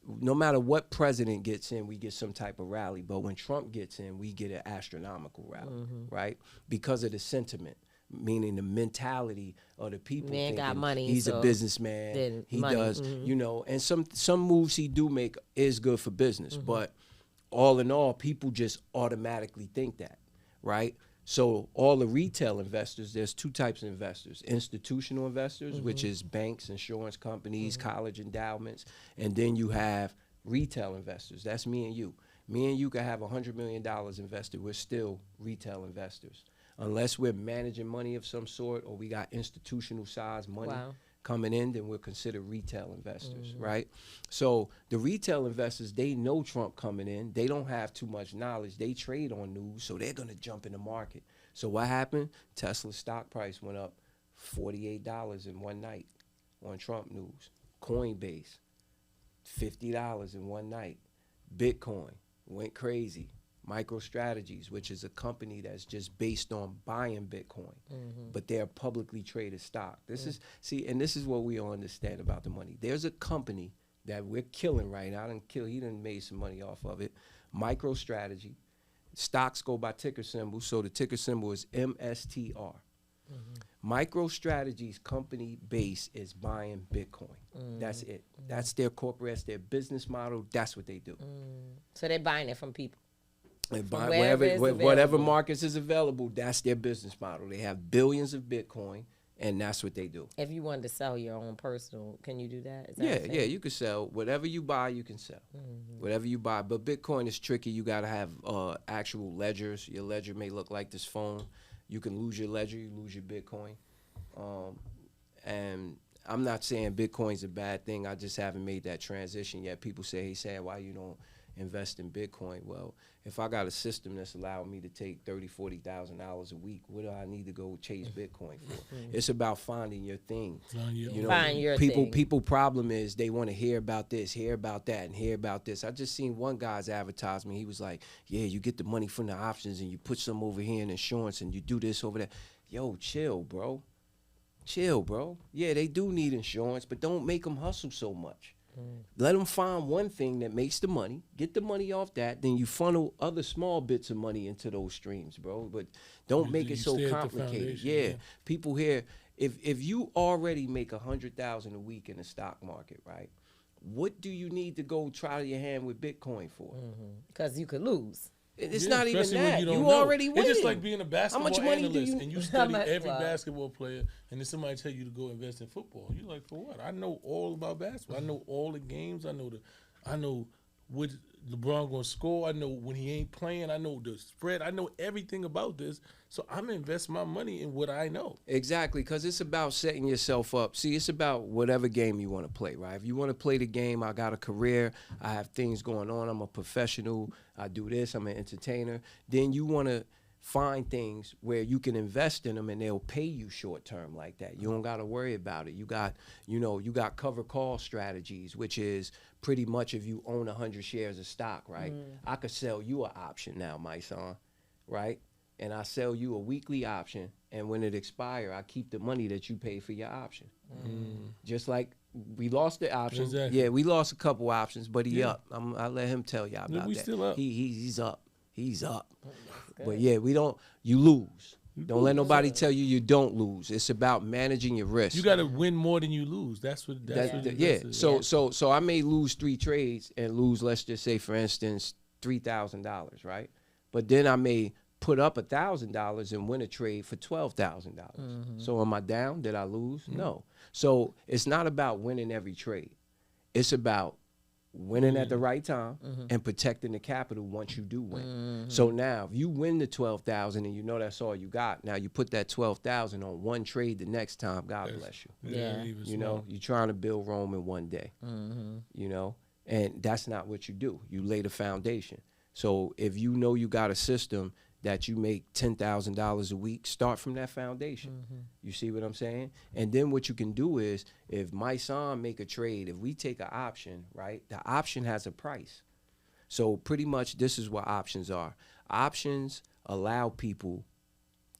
no matter what president gets in, we get some type of rally. But when Trump gets in, we get an astronomical rally, right? Because of the sentiment, meaning the mentality of the people. Man got money. He's so a businessman. He money. does, and some moves he do make is good for business. But all in all, people just automatically think that, right? So all the retail investors, there's two types of investors. Institutional investors, which is banks, insurance companies, college endowments. And then you have retail investors. That's me and you. Me and you can have $100 million invested. We're still retail investors. Unless we're managing money of some sort or we got institutional size money coming in, then we're considered retail investors, right? So the retail investors, they know Trump coming in. They don't have too much knowledge. They trade on news, so they're going to jump in the market. So what happened? Tesla's stock price went up $48 in one night on Trump news. Coinbase, $50 in one night. Bitcoin went crazy. MicroStrategies, which is a company that's just based on buying Bitcoin, but they're a publicly traded stock. This is what we all understand about the money. There's a company that we're killing right now. He done made some money off of it. MicroStrategy. Stocks go by ticker symbol, so the ticker symbol is MSTR. MicroStrategy's company base is buying Bitcoin. That's it. That's their corporate, that's their business model. That's what they do. So they're buying it from people. They buy whatever markets is available, that's their business model. They have billions of Bitcoin, and that's what they do. If you wanted to sell your own personal, can you do that? Is that Yeah, you can sell. Whatever you buy, you can sell. Whatever you buy. But Bitcoin is tricky. You got to have actual ledgers. Your ledger may look like this phone. You can lose your ledger, you lose your Bitcoin. And I'm not saying Bitcoin's a bad thing. I just haven't made that transition yet. People say, hey, Sam, why you don't invest in Bitcoin? Well, if I got a system that's allowing me to take $30,000, $40,000 a week, what do I need to go chase Bitcoin for? It's about finding your thing. Find your thing. People problem is they want to hear about this, hear about that, and hear about this. I just seen one guy's advertisement. He was like, yeah, you get the money from the options and you put some over here in insurance and you do this over there. Yo, chill, bro. Chill, bro. Yeah, they do need insurance, but don't make them hustle so much. Let them find one thing that makes the money, get the money off that, then you funnel other small bits of money into those streams, bro. But don't make it so complicated. Yeah, people here, if you already make $100,000 a week in the stock market, right? What do you need to go try your hand with Bitcoin for? Because you could lose. It's not even that. You know. already winning. It's just like being a basketball analyst and you study every Wow. basketball player, and then somebody tell you to go invest in football. You're like, for what? I know all about basketball. I know all the games. I know what LeBron gonna score. I know when he ain't playing. I know the spread. I know everything about this. So I'm gonna invest my money in what I know. Exactly, because it's about setting yourself up. See, it's about whatever game you want to play, right? If you want to play the game, I got a career, I have things going on, I'm a professional, I do this, I'm an entertainer. Then you want to find things where you can invest in them and they'll pay you short term like that. You don't got to worry about it. You got, you got cover call strategies, which is pretty much if you own 100 shares of stock, right? I could sell you an option now, Mysonne, right? And I sell you a weekly option, and when it expires, I keep the money that you pay for your option. Just like we lost the option. Exactly. Yeah, we lost a couple options, but he up. I'll let him tell y'all about we that. still up. He's up. He's up. But yeah, you lose. Don't let nobody tell you don't lose. It's about managing your risk. You got to win more than you lose. That's what. So I may lose 3 trades and lose, let's just say, for instance, $3,000, right? But then I may put up $1,000 and win a trade for $12,000. So am I down? Did I lose? No. So it's not about winning every trade. It's about winning at the right time and protecting the capital once you do win. So now if you win the $12,000 and you know that's all you got, now you put that $12,000 on one trade the next time, God bless you. You know, you're trying to build Rome in one day. You know, and that's not what you do. You lay the foundation. So if you know you got a system that you make $10,000 a week, start from that foundation. You see what I'm saying? And then what you can do is, if Mysonne make a trade, if we take an option, right, the option has a price. So pretty much this is what options are. Options allow people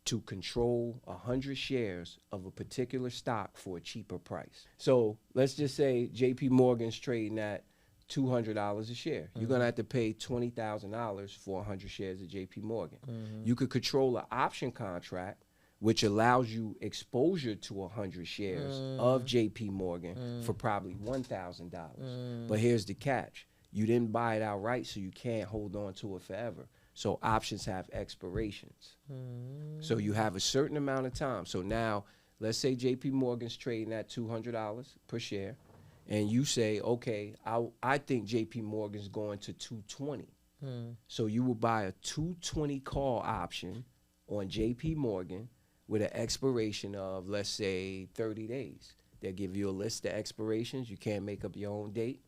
to control 100 shares of a particular stock for a cheaper price. So let's just say JP Morgan's trading at $200 a share. You're going to have to pay $20,000 for 100 shares of JP Morgan. You could control an option contract, which allows you exposure to 100 shares of JP Morgan for probably $1,000. But here's the catch. You didn't buy it outright, so you can't hold on to it forever. So options have expirations. So you have a certain amount of time. So now, let's say JP Morgan's trading at $200 per share. And you say, okay, I think JP Morgan's going to 220. So you will buy a 220 call option on JP Morgan with an expiration of, let's say, 30 days. They'll give you a list of expirations. You can't make up your own date,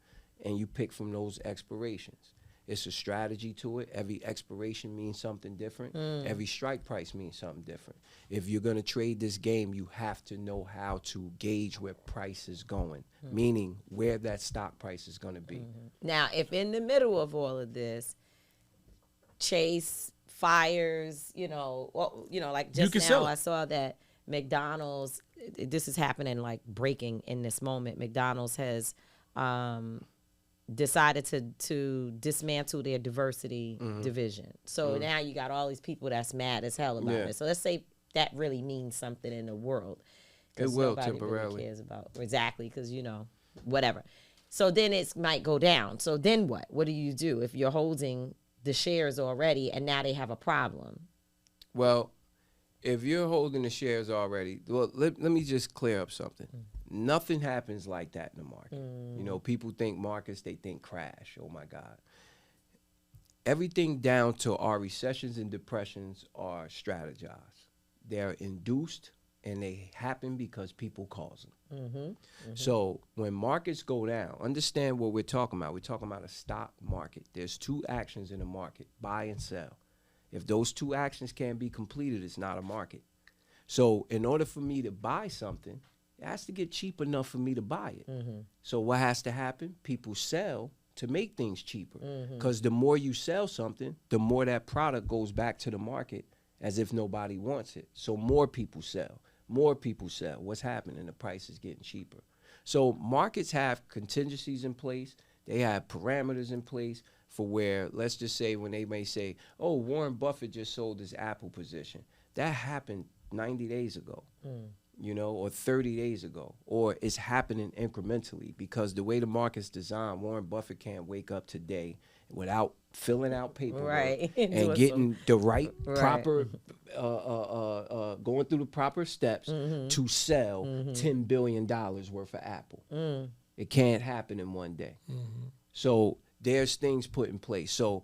and you pick from those expirations. It's a strategy to it. Every expiration means something different. Every strike price means something different. If you're going to trade this game, you have to know how to gauge where price is going, meaning where that stock price is going to be. Now, if in the middle of all of this, Chase fires, like just now I saw that McDonald's, this is happening like breaking in this moment. McDonald's has decided to dismantle their diversity division. So now you got all these people that's mad as hell about it. So let's say that really means something in the world. It will nobody temporarily. really cares about exactly because whatever. So then it might go down. So then what? What do you do if you're holding the shares already and now they have a problem? Well, if you're holding the shares already, well, let me just clear up something. Nothing happens like that in the market. People think markets, they think crash. Oh, my God. Everything down to our recessions and depressions are strategized. They're induced, and they happen because people cause them. So when markets go down, understand what we're talking about. We're talking about a stock market. There's 2 actions in the market, buy and sell. If those 2 actions can't be completed, it's not a market. So in order for me to buy something, it has to get cheap enough for me to buy it. So what has to happen? People sell to make things cheaper. Because the more you sell something, the more that product goes back to the market as if nobody wants it. So more people sell. More people sell. What's happening? The price is getting cheaper. So markets have contingencies in place. They have parameters in place for where, let's just say, when they may say, oh, Warren Buffett just sold his Apple position. That happened 90 days ago. Or 30 days ago, or it's happening incrementally because the way the market's designed, Warren Buffett can't wake up today without filling out paperwork and getting the right proper, going through the proper steps to sell $10 billion worth of Apple. It can't happen in one day. So there's things put in place. So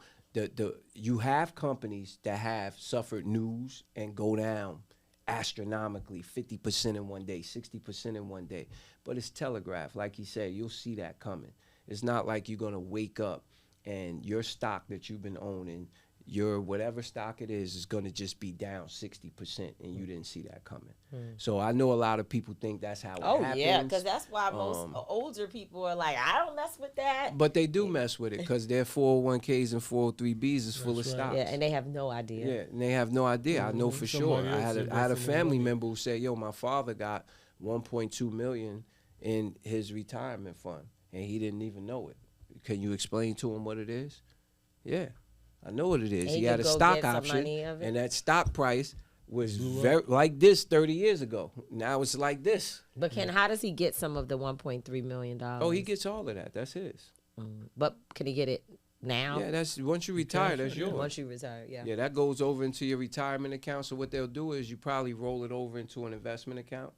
you have companies that have suffered news and go down astronomically, 50% in one day, 60% in one day. But it's telegraphed. Like he said, you'll see that coming. It's not like you're going to wake up and your stock that you've been owning, your whatever stock it is going to just be down 60% and you didn't see that coming. So I know a lot of people think that's how it happens. Oh, yeah, because that's why most older people are like, I don't mess with that. But they do mess with it because their 401ks and 403bs is full of stocks. Yeah, and they have no idea. Yeah, and they have no idea. I know for sure. I had a family member who said, yo, my father got $1.2 million in his retirement fund, and he didn't even know it. Can you explain to him what it is? Yeah, I know what it is. He had a stock option, and that stock price was very like this 30 years ago. Now it's like this. But how does he get some of the $1.3 million? Oh, he gets all of that. That's his. But can he get it now? Yeah, that's once you retire, that's yours. Once you retire, yeah. Yeah, that goes over into your retirement account. So what they'll do is you probably roll it over into an investment account.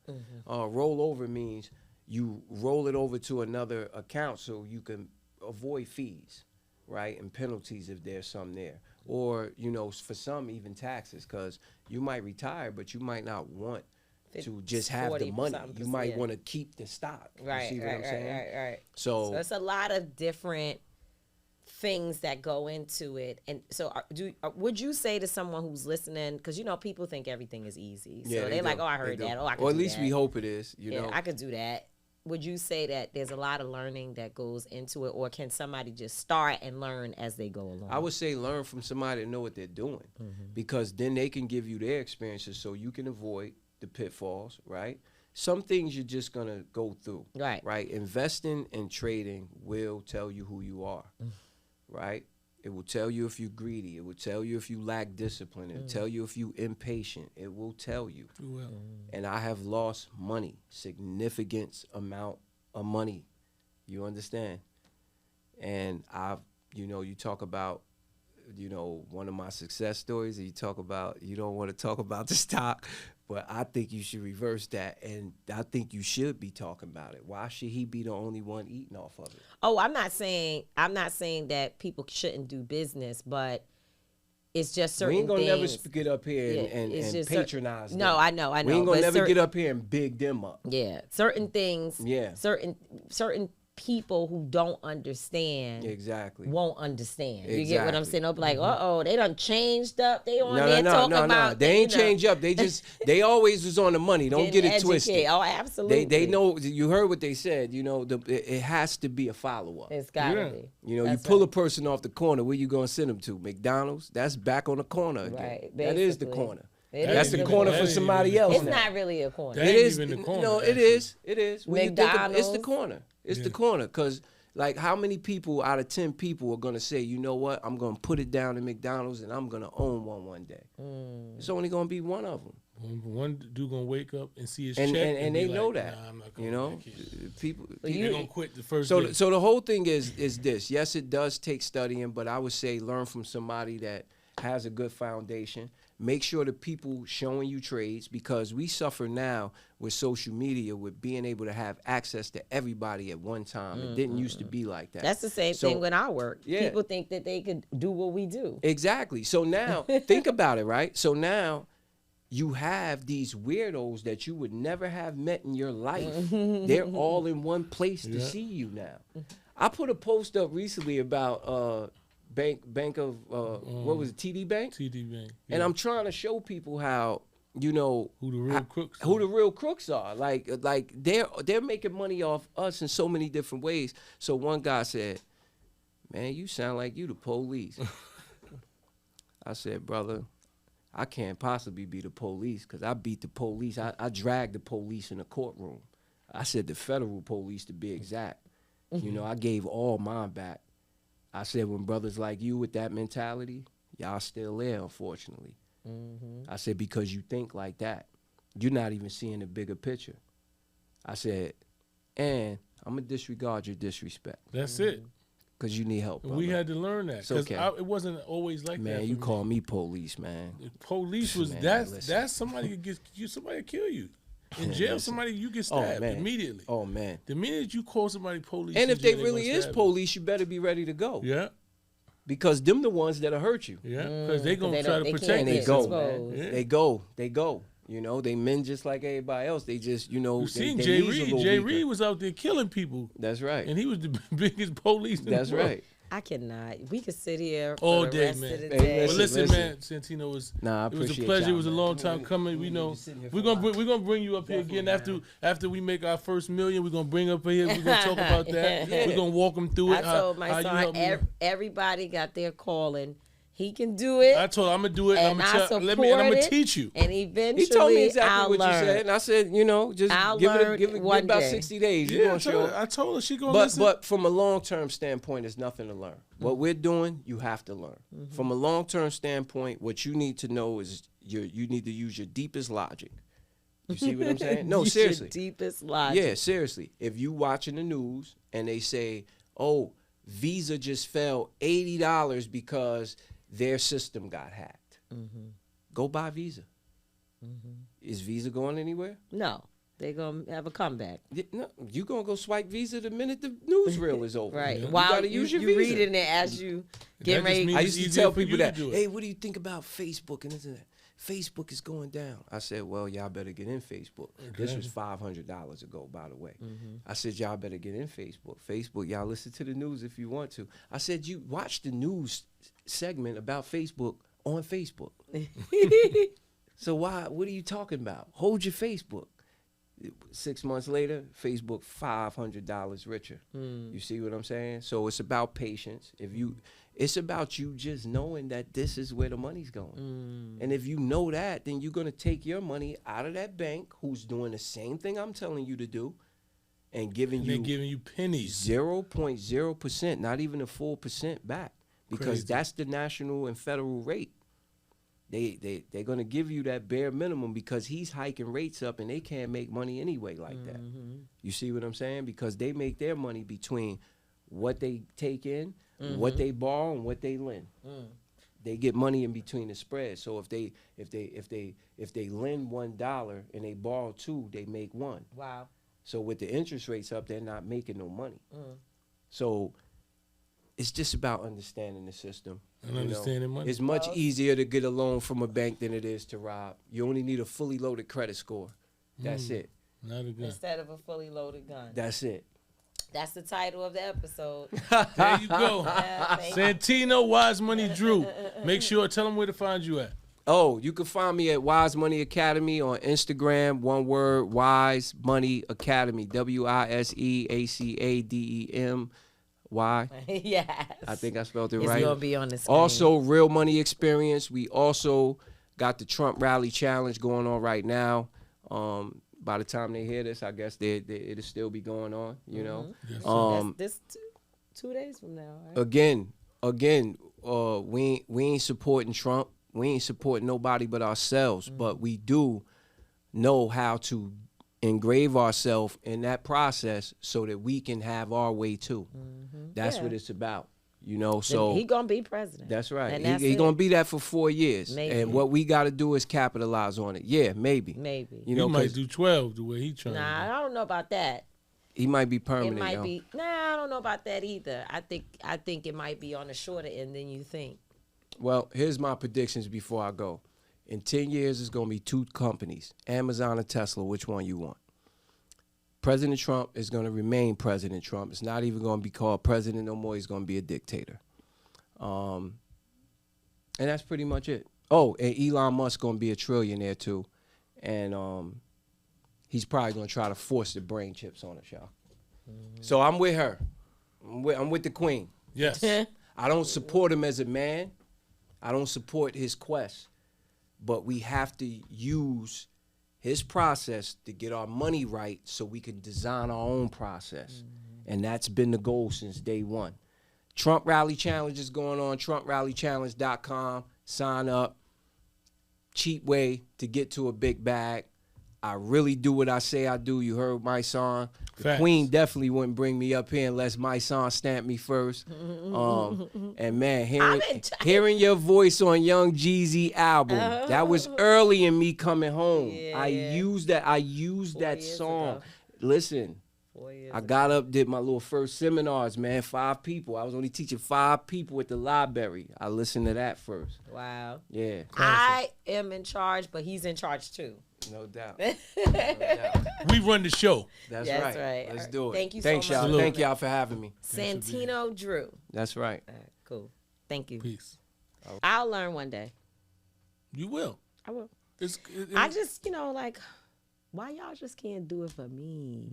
Roll over means you roll it over to another account so you can avoid fees, right, and penalties if there's some there. Or, you know, for some, even taxes, because you might retire, but you might not want to just have the money. You might want to keep the stock. Right, you see what I'm saying? Right. So it's a lot of different things that go into it. And so would you say to someone who's listening, because, you know, people think everything is easy. So they're like, oh, I heard that. Oh, I can do that. Or at least we hope it is, you know. I could do that. Would you say that there's a lot of learning that goes into it, or can somebody just start and learn as they go along? I would say learn from somebody that know what they're doing, because then they can give you their experiences so you can avoid the pitfalls, right? Some things you're just going to go through, right? Investing and trading will tell you who you are, right? It will tell you if you're greedy. It will tell you if you lack discipline. It will tell you if you're impatient. It will tell you. And I have lost money, significant amount of money. You understand? And you know, you talk about, you know, one of my success stories, and you talk about, you don't want to talk about the stock, but I think you should reverse that, and I think you should be talking about it. Why should he be the only one eating off of it? Oh, I'm not saying that people shouldn't do business, but it's just certain things. We ain't gonna never get up here and patronize them. No, I know. We ain't gonna never get up here and big them up. Yeah, certain things. Yeah, certain people who don't understand won't understand. You get what I'm saying? They'll be like, they done changed up. They on there talking about. No, they ain't changed up. They just they always was on the money. Don't get it twisted. Oh, absolutely. They know. You heard what they said. You know, it has to be a follow up. It's gotta be. You know, you pull a person off the corner. Where you gonna send them to? McDonald's. That's back on the corner again. Right. That is the corner. That's the corner for somebody else. It's not really a corner. It is. No, it is. It is. McDonald's. It's the corner. It's the corner, because like how many people out of 10 people are going to say, you know what, I'm going to put it down in McDonald's and I'm going to own one day. It's only going to be one of them. One dude going to wake up and see his check. And they know like, that. Nah, I'm not gonna, you know, people they're going to quit the first day. So the whole thing is this. Yes, it does take studying, but I would say learn from somebody that has a good foundation. Make sure the people showing you trades, because we suffer now with social media with being able to have access to everybody at one time. It didn't used to be like that. That's the same thing with our work. Yeah. People think that they could do what we do. Exactly. So now, think about it, right? So now you have these weirdos that you would never have met in your life. They're all in one place to see you now. I put a post up recently about Bank of what was it, TD Bank? TD Bank. Yeah. And I'm trying to show people how, you know, who the real crooks are. Like they're making money off us in so many different ways. So one guy said, "Man, you sound like you the police." I said, "Brother, I can't possibly be the police, because I beat the police. I dragged the police in the courtroom. I said the federal police, to be exact. You know, I gave all mine back. I said, when brothers like you with that mentality, y'all still there, unfortunately. I said, because you think like that. You're not even seeing the bigger picture. I said, and I'm going to disregard your disrespect. That's it. Because you need help, brother. We had to learn that. Because it wasn't always like that. Man, you call me police, man. Police was, that's somebody could get you, somebody could kill you. In jail, somebody you get stabbed immediately. Oh man. The minute you call somebody police, And in if jail, they really is police, you better be ready to go. Yeah. Because them the ones that'll hurt you. Yeah. Because they gonna try to protect And they you. go, man. Yeah. They go. You know, they men just like everybody else. They just, you know, You seen they Jay Reed? Jay Reed was out there killing people. That's right. And he was the biggest police in the world. That's right. I cannot. We could sit here all for the day, rest man. of the Hey, day. Well, listen, man. Santino was. I it was a appreciate pleasure. y'all, It was a man. long time coming. We know we're gonna bring you up here again after we make our first million. We're gonna bring up here. We're gonna talk about that. We're gonna walk them through it. I told my son everybody got their calling. He can do it. I told him I'm gonna do it. And I'm gonna teach you. And eventually, he told me exactly I'll what learn. you said, and I said, you know, just give it about 60 days. Yeah, I told her she gonna listen. But from a long-term standpoint, there's nothing to learn. What we're doing, you have to learn. From a long-term standpoint, what you need to know is you need to use your deepest logic. You see what I'm saying? No, seriously. Your deepest logic. Yeah, seriously. If you watching the news and they say, "Oh, Visa just fell $80 because their system got hacked," go buy Visa. Is Visa going anywhere? No. They're going to have a comeback. No, you going to go swipe Visa the minute the newsreel is over. Right. You While got to use your Visa. reading it as you get ready. I used to tell people that, hey, what do you think about Facebook and internet? Facebook is going down. I said, well, y'all better get in Facebook. Okay. This was $500 ago, by the way. I said, y'all better get in Facebook. Facebook, y'all listen to the news if you want to. I said, you watch the news segment about Facebook on Facebook. So what are you talking about? Hold your Facebook. 6 months later, Facebook $500 richer. You see what I'm saying? So it's about patience. It's about you just knowing that this is where the money's going. And if you know that, then you're gonna take your money out of that bank who's doing the same thing I'm telling you to do, and giving you pennies, 0.0%, not even a full percent back, because that's the national and federal rate. They're gonna give you that bare minimum because he's hiking rates up and they can't make money anyway like that. You see what I'm saying? Because they make their money between what they take in, what they borrow, and what they lend. They get money in between the spread. So if they lend $1 and they borrow $2, they make $1. Wow. So with the interest rates up, they're not making no money. So it's just about understanding the system. And understanding money. It's much easier to get a loan from a bank than it is to rob. You only need a fully loaded credit score. That's it. Not a gun. Instead of a fully loaded gun. That's it. That's the title of the episode. There you go. Santino Wise Money Drew. Make sure, tell them where to find you at. Oh, you can find me at Wise Money Academy on Instagram. One word, Wise Money Academy. WISEACADEMY. Yes. I think I spelled it it's right. It's going to be on the screen. Also, Real Money Experience. We also got the Trump Rally Challenge going on right now. By the time they hear this, I guess it'll still be going on, you know. Yes. That's 2 days from now, right? Again, we ain't supporting Trump. We ain't supporting nobody but ourselves. But we do know how to engrave ourselves in that process so that we can have our way too. That's what it's about. You know, so he gonna be president. That's right. And He gonna be that for 4 years. Maybe. And what we got to do is capitalize on it. Yeah, maybe. You know, he might do 12 the way he trying. Nah, I don't know about that. He might be permanent. It might be. Nah, I don't know about that either. I think it might be on the shorter end than you think. Well, here's my predictions before I go. In 10 years, it's gonna be 2 companies, Amazon and Tesla. Which one you want? President Trump is going to remain President Trump. It's not even going to be called president no more. He's going to be a dictator. And that's pretty much it. Oh, and Elon Musk going to be a trillionaire too. And he's probably going to try to force the brain chips on us, y'all. So I'm with her. I'm with the queen. Yes. I don't support him as a man. I don't support his quest. But we have to use his process to get our money right so we can design our own process. And that's been the goal since day one. Trump Rally Challenge is going on, TrumpRallyChallenge.com. Sign up. Cheap way to get to a big bag. I really do what I say I do. You heard Mysonne. Facts. Queen definitely wouldn't bring me up here unless Mysonne stamped me first. And man, hearing your voice on Young Jeezy album, that was early in me coming home. I used that song. Ago. Listen, 4 years I got up, did my little first seminars, man. 5 people. I was only teaching 5 people at the library. I listened to that first. Wow. Yeah. I am in charge, but he's in charge too. No doubt. We run the show. That's That's right. right. Let's do it. Thank you Thanks, so much. y'all. Thank y'all for having me. Santino Drew. That's right. All right, cool. Thank you. Peace. I'll learn one day. You will. I will. I I just, like, why y'all just can't do it for me?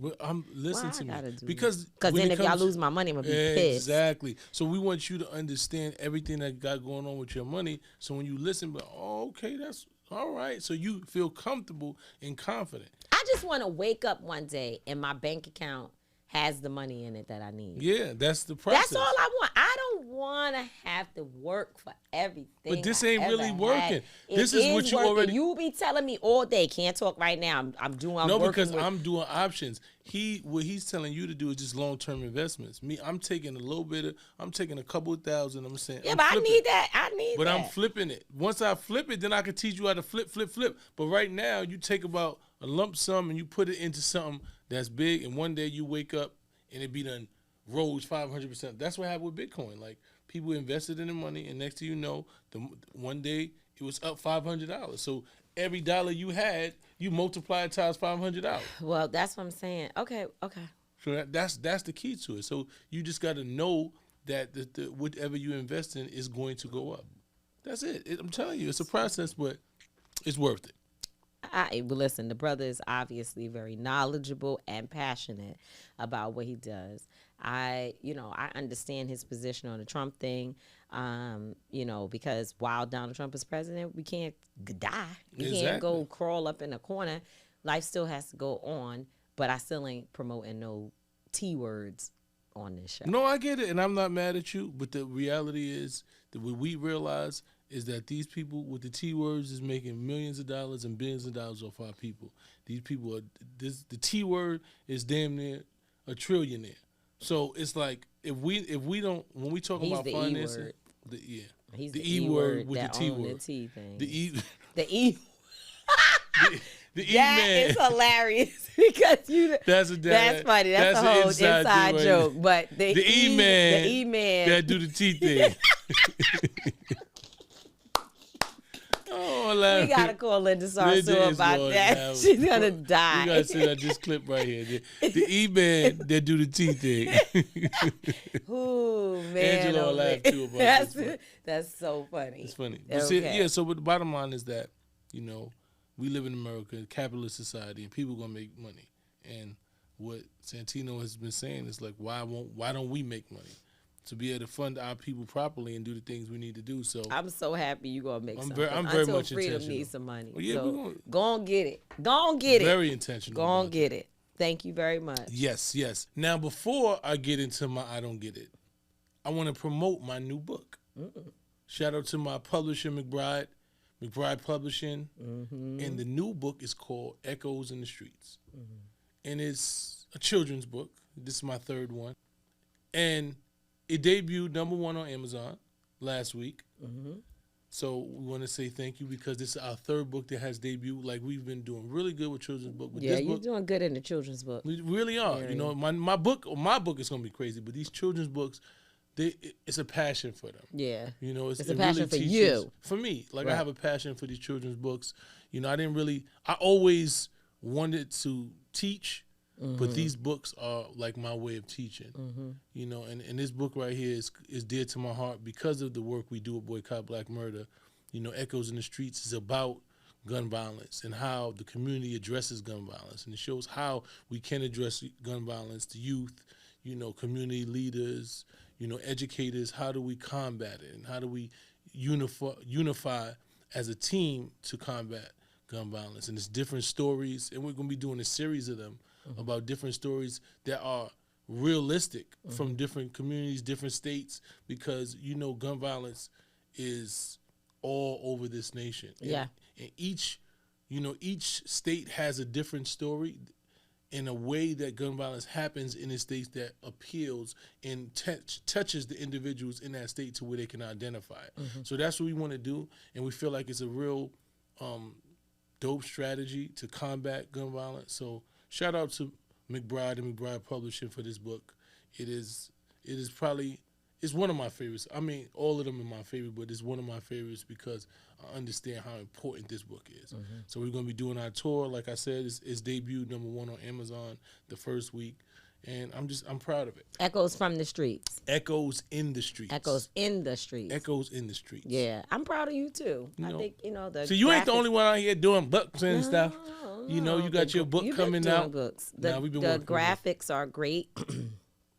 Listen to me. Gotta do Because then if y'all lose my money, I'm going to be pissed. Exactly. So we want you to understand everything that got going on with your money. So when you listen, okay, that's all right. So you feel comfortable and confident. I just want to wake up one day and my bank account has the money in it that I need. Yeah, that's the process. That's all I want. I don't want to have to work for everything. But this I ain't ever really working. had. This It is what you working. already. You be telling me all day. Can't talk right now. I'm Because with, I'm doing options. What he's telling you to do is just long-term investments. Me, I'm taking a little bit of. I'm taking a couple of thousand. I'm saying. Yeah, I'm but I flipping. need that. I need But that. I'm flipping it. Once I flip it, then I can teach you how to flip. But right now, you take about a lump sum and you put it into something that's big, and one day you wake up and it be done rose 500%. That's what happened with Bitcoin. Like, people invested in the money, and next thing you know, one day it was up $500. So every dollar you had, you multiply it times $500. Well, that's what I'm saying. Okay. So that's the key to it. So you just got to know that the whatever you invest in is going to go up. That's it. I'm telling you, it's a process, but it's worth it. Well, listen, the brother is obviously very knowledgeable and passionate about what he does. I understand his position on the Trump thing, because while Donald Trump is president, we can't die. We can't go crawl up in a corner. Life still has to go on, but I still ain't promoting no T words on this show. No, I get it, and I'm not mad at you, but the reality is that what we realize is that these people with the T words is making millions of dollars and billions of dollars off our people. These people are the T word is damn near a trillionaire. So it's like if we don't, when we talk about financing, He's the E word with the T word, the T thing. the E That man is hilarious because that's funny. That's a whole inside joke. But the E man that do the T thing. Oh, we gotta call Linda Sarsour about that. She's gonna die. We gotta say that this clip right here. The E-man that do the T thing. Ooh, man. Angela laughed too about this. That's so funny. It's funny. But so the bottom line is that, we live in America, a capitalist society, and people gonna make money. And what Santino has been saying is like, why don't we make money? To be able to fund our people properly and do the things we need to do. So I'm so happy you gonna make something. I'm very Until much freedom intentional. needs some money. Well, yeah, so go on get it. Go on get it. Very intentional. Go on get it. Thank you very much. Yes. Now, before I get into my I Don't Get It, I want to promote my new book. Shout out to my publisher, McBride Publishing. And the new book is called Echoes in the Streets. And it's a children's book. This is my 3rd one. And it debuted #1 on Amazon last week. So we want to say thank you because this is our 3rd book that has debuted. Like, we've been doing really good with children's book. With this you're book, doing good in the children's book. we really are. My book is going to be crazy, but these children's books, it's a passion for them. Yeah. It's a passion for you. For me. Like, Right. I have a passion for these children's books. I always wanted to teach, but these books are like my way of teaching. And this book right here is dear to my heart because of the work we do at Boycott Black Murder. Echoes in the Streets is about gun violence and how the community addresses gun violence. And it shows how we can address gun violence to youth, community leaders, educators. How do we combat it? And how do we unify as a team to combat gun violence? And it's different stories. And we're going to be doing a series of them about different stories that are realistic from different communities, different states, because gun violence is all over this nation. Yeah. And each state has a different story, in a way that gun violence happens in the states that appeals and touches the individuals in that state to where they can identify it. So that's what we want to do, and we feel like it's a real dope strategy to combat gun violence. So shout out to McBride and McBride Publishing for this book. It is probably, it's one of my favorites. I mean, all of them are my favorite, but it's one of my favorites because I understand how important this book is. So we're going to be doing our tour. Like I said, it's debuted #1 on Amazon the first week, and I'm proud of it. Echoes from the streets. Echoes in the streets. Echoes in the streets. Echoes in the streets. Yeah, I'm proud of you too. I think the. So you ain't the only one out here doing books and stuff. You know, you got your book You've coming been doing out. Books. We've been The graphics are great.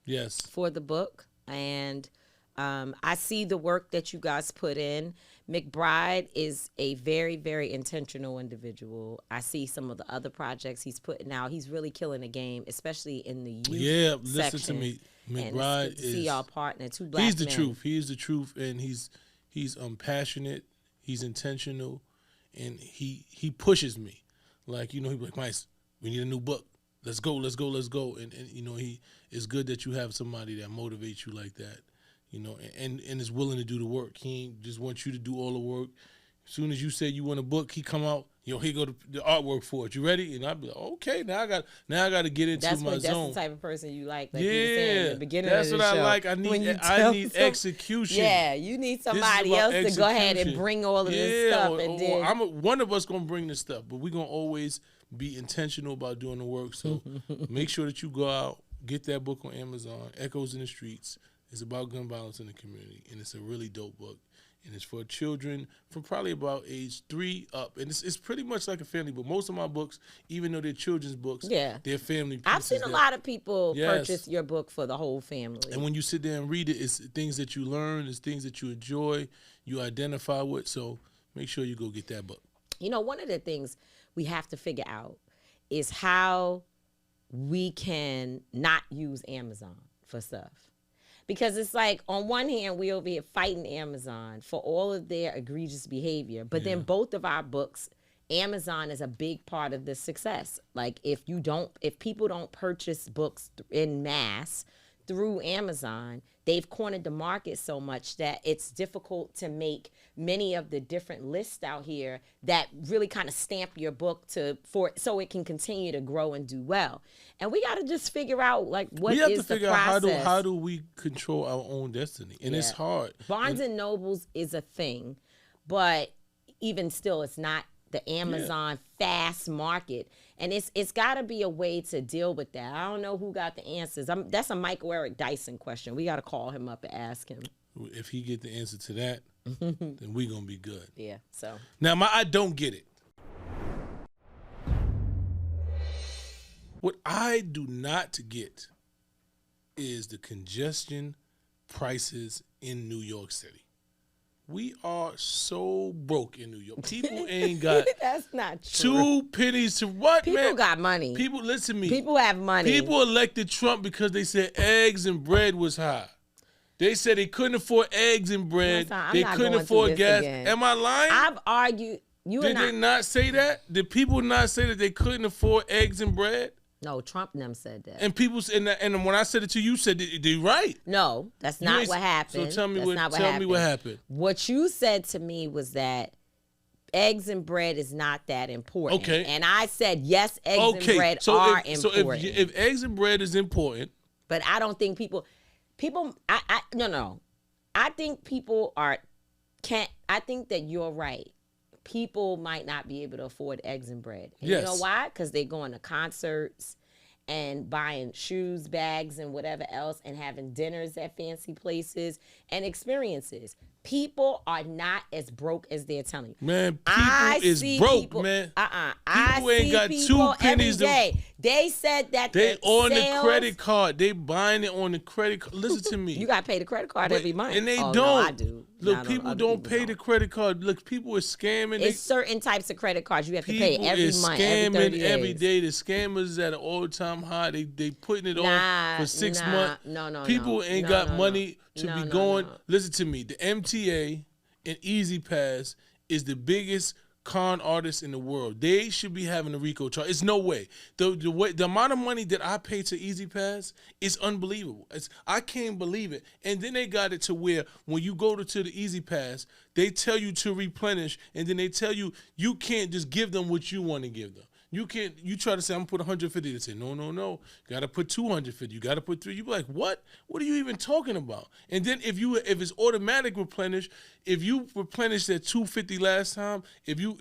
Yes. For the book, and I see the work that you guys put in. McBride is a very, very intentional individual. I see some of the other projects he's putting out. He's really killing the game, especially in the youth listen section. to me. McBride and it's good to see y'all partner, two black He's the men. truth. He is the truth, and he's passionate. He's intentional, and he pushes me. Like, you know, he's like, Mice, we need a new book. Let's go. And you know, it's good that you have somebody that motivates you like that. You know, and is willing to do the work. He ain't just want you to do all the work. As soon as you say you want a book, he come out, here go the artwork for it. You ready? And I'd be like, okay, now I got to get into my zone. That's the type of person you like. Like you were saying in the beginning that's of the what show. I like. I need execution. Yeah, you need somebody else to go ahead and bring all of this stuff. One of us gonna bring this stuff, but we're gonna always be intentional about doing the work. So make sure that you go out, get that book on Amazon. Echoes in the Streets. It's about gun violence in the community, and it's a really dope book. And it's for children from probably about age 3 up. And it's pretty much like a family book. Most of my books, even though they're children's books, they're family pieces. I've seen a lot of people purchase your book for the whole family. And when you sit there and read it, it's things that you learn, it's things that you enjoy, you identify with. So make sure you go get that book. You know, one of the things we have to figure out is how we can not use Amazon for stuff. Because it's like, on one hand, we over here fighting Amazon for all of their egregious behavior. But then both of our books, Amazon is a big part of the success. Like, if people don't purchase books in mass through Amazon, they've cornered the market so much that it's difficult to make many of the different lists out here that really kind of stamp your book so it can continue to grow and do well. And we got to just figure out, like, what is the process. We have to figure out how do we control our own destiny, and it's hard. Barnes and Nobles is a thing, but even still, it's not the Amazon fast market. And it's got to be a way to deal with that. I don't know who got the answers. That's a Michael Eric Dyson question. We got to call him up and ask him. If he get the answer to that, then we going to be good. Yeah, so. Now, I don't get it. What I do not get is the congestion prices in New York City. We are so broke in New York. People ain't got That's not true. 2 pennies to what, People man? People got money. People, listen to me. People have money. People elected Trump because they said eggs and bread was high. They said they couldn't afford eggs and bread. They couldn't afford gas. Again. Am I lying? I've argued. Did they not say that? Did people not say that they couldn't afford eggs and bread? No, Trump and them said that. And people, and when I said it to you, said they right. No, that's not what happened. So tell me what happened. What you said to me was that eggs and bread is not that important. Okay. And I said, yes, eggs and bread are important. So if eggs and bread is important. But I don't think no. I think people I think that you're right. People might not be able to afford eggs and bread. And you know why? Because they're going to concerts and buying shoes, bags, and whatever else, and having dinners at fancy places and experiences. People are not as broke as they're telling you. Man, people is broke, man. People ain't got 2 pennies. They said that they on the credit card. They buying it on the credit card. Listen to me. You got to pay the credit card every month. And they don't. No, I do. Look, people don't pay the credit card. Look, people are scamming. It's certain types of credit cards you have to pay every month, every 30 days. Every day. The scammers is at an all-time high. They putting it on for 6 months. No. People ain't got money to be going. Listen to me. The MTA and Easy Pass is the biggest con artists in the world. They should be having a RICO charge. It's no way. The amount of money that I pay to Easy Pass is unbelievable. I can't believe it. And then they got it to where when you go to the Easy Pass, they tell you to replenish, and then they tell you you can't just give them what you want to give them. You can't. You try to say I'm gonna put 150. They say no. Got to put 250. You got to put 3. You be like, what? What are you even talking about? And then if it's automatic replenish, if you replenished at 250 last time, if you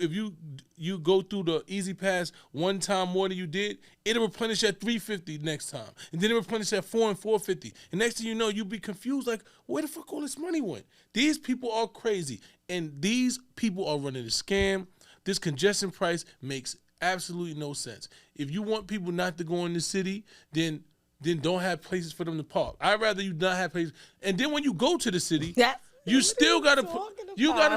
go through the Easy Pass one time more than you did, it'll replenish at 350 next time, and then it replenish at 4 and 450. And next thing you know, you'll be confused like, where the fuck all this money went? These people are crazy, and these people are running a scam. This congestion price makes absolutely no sense. If you want people not to go in the city, then don't have places for them to park. I'd rather you not have places. And then when you go to the city, you still gotta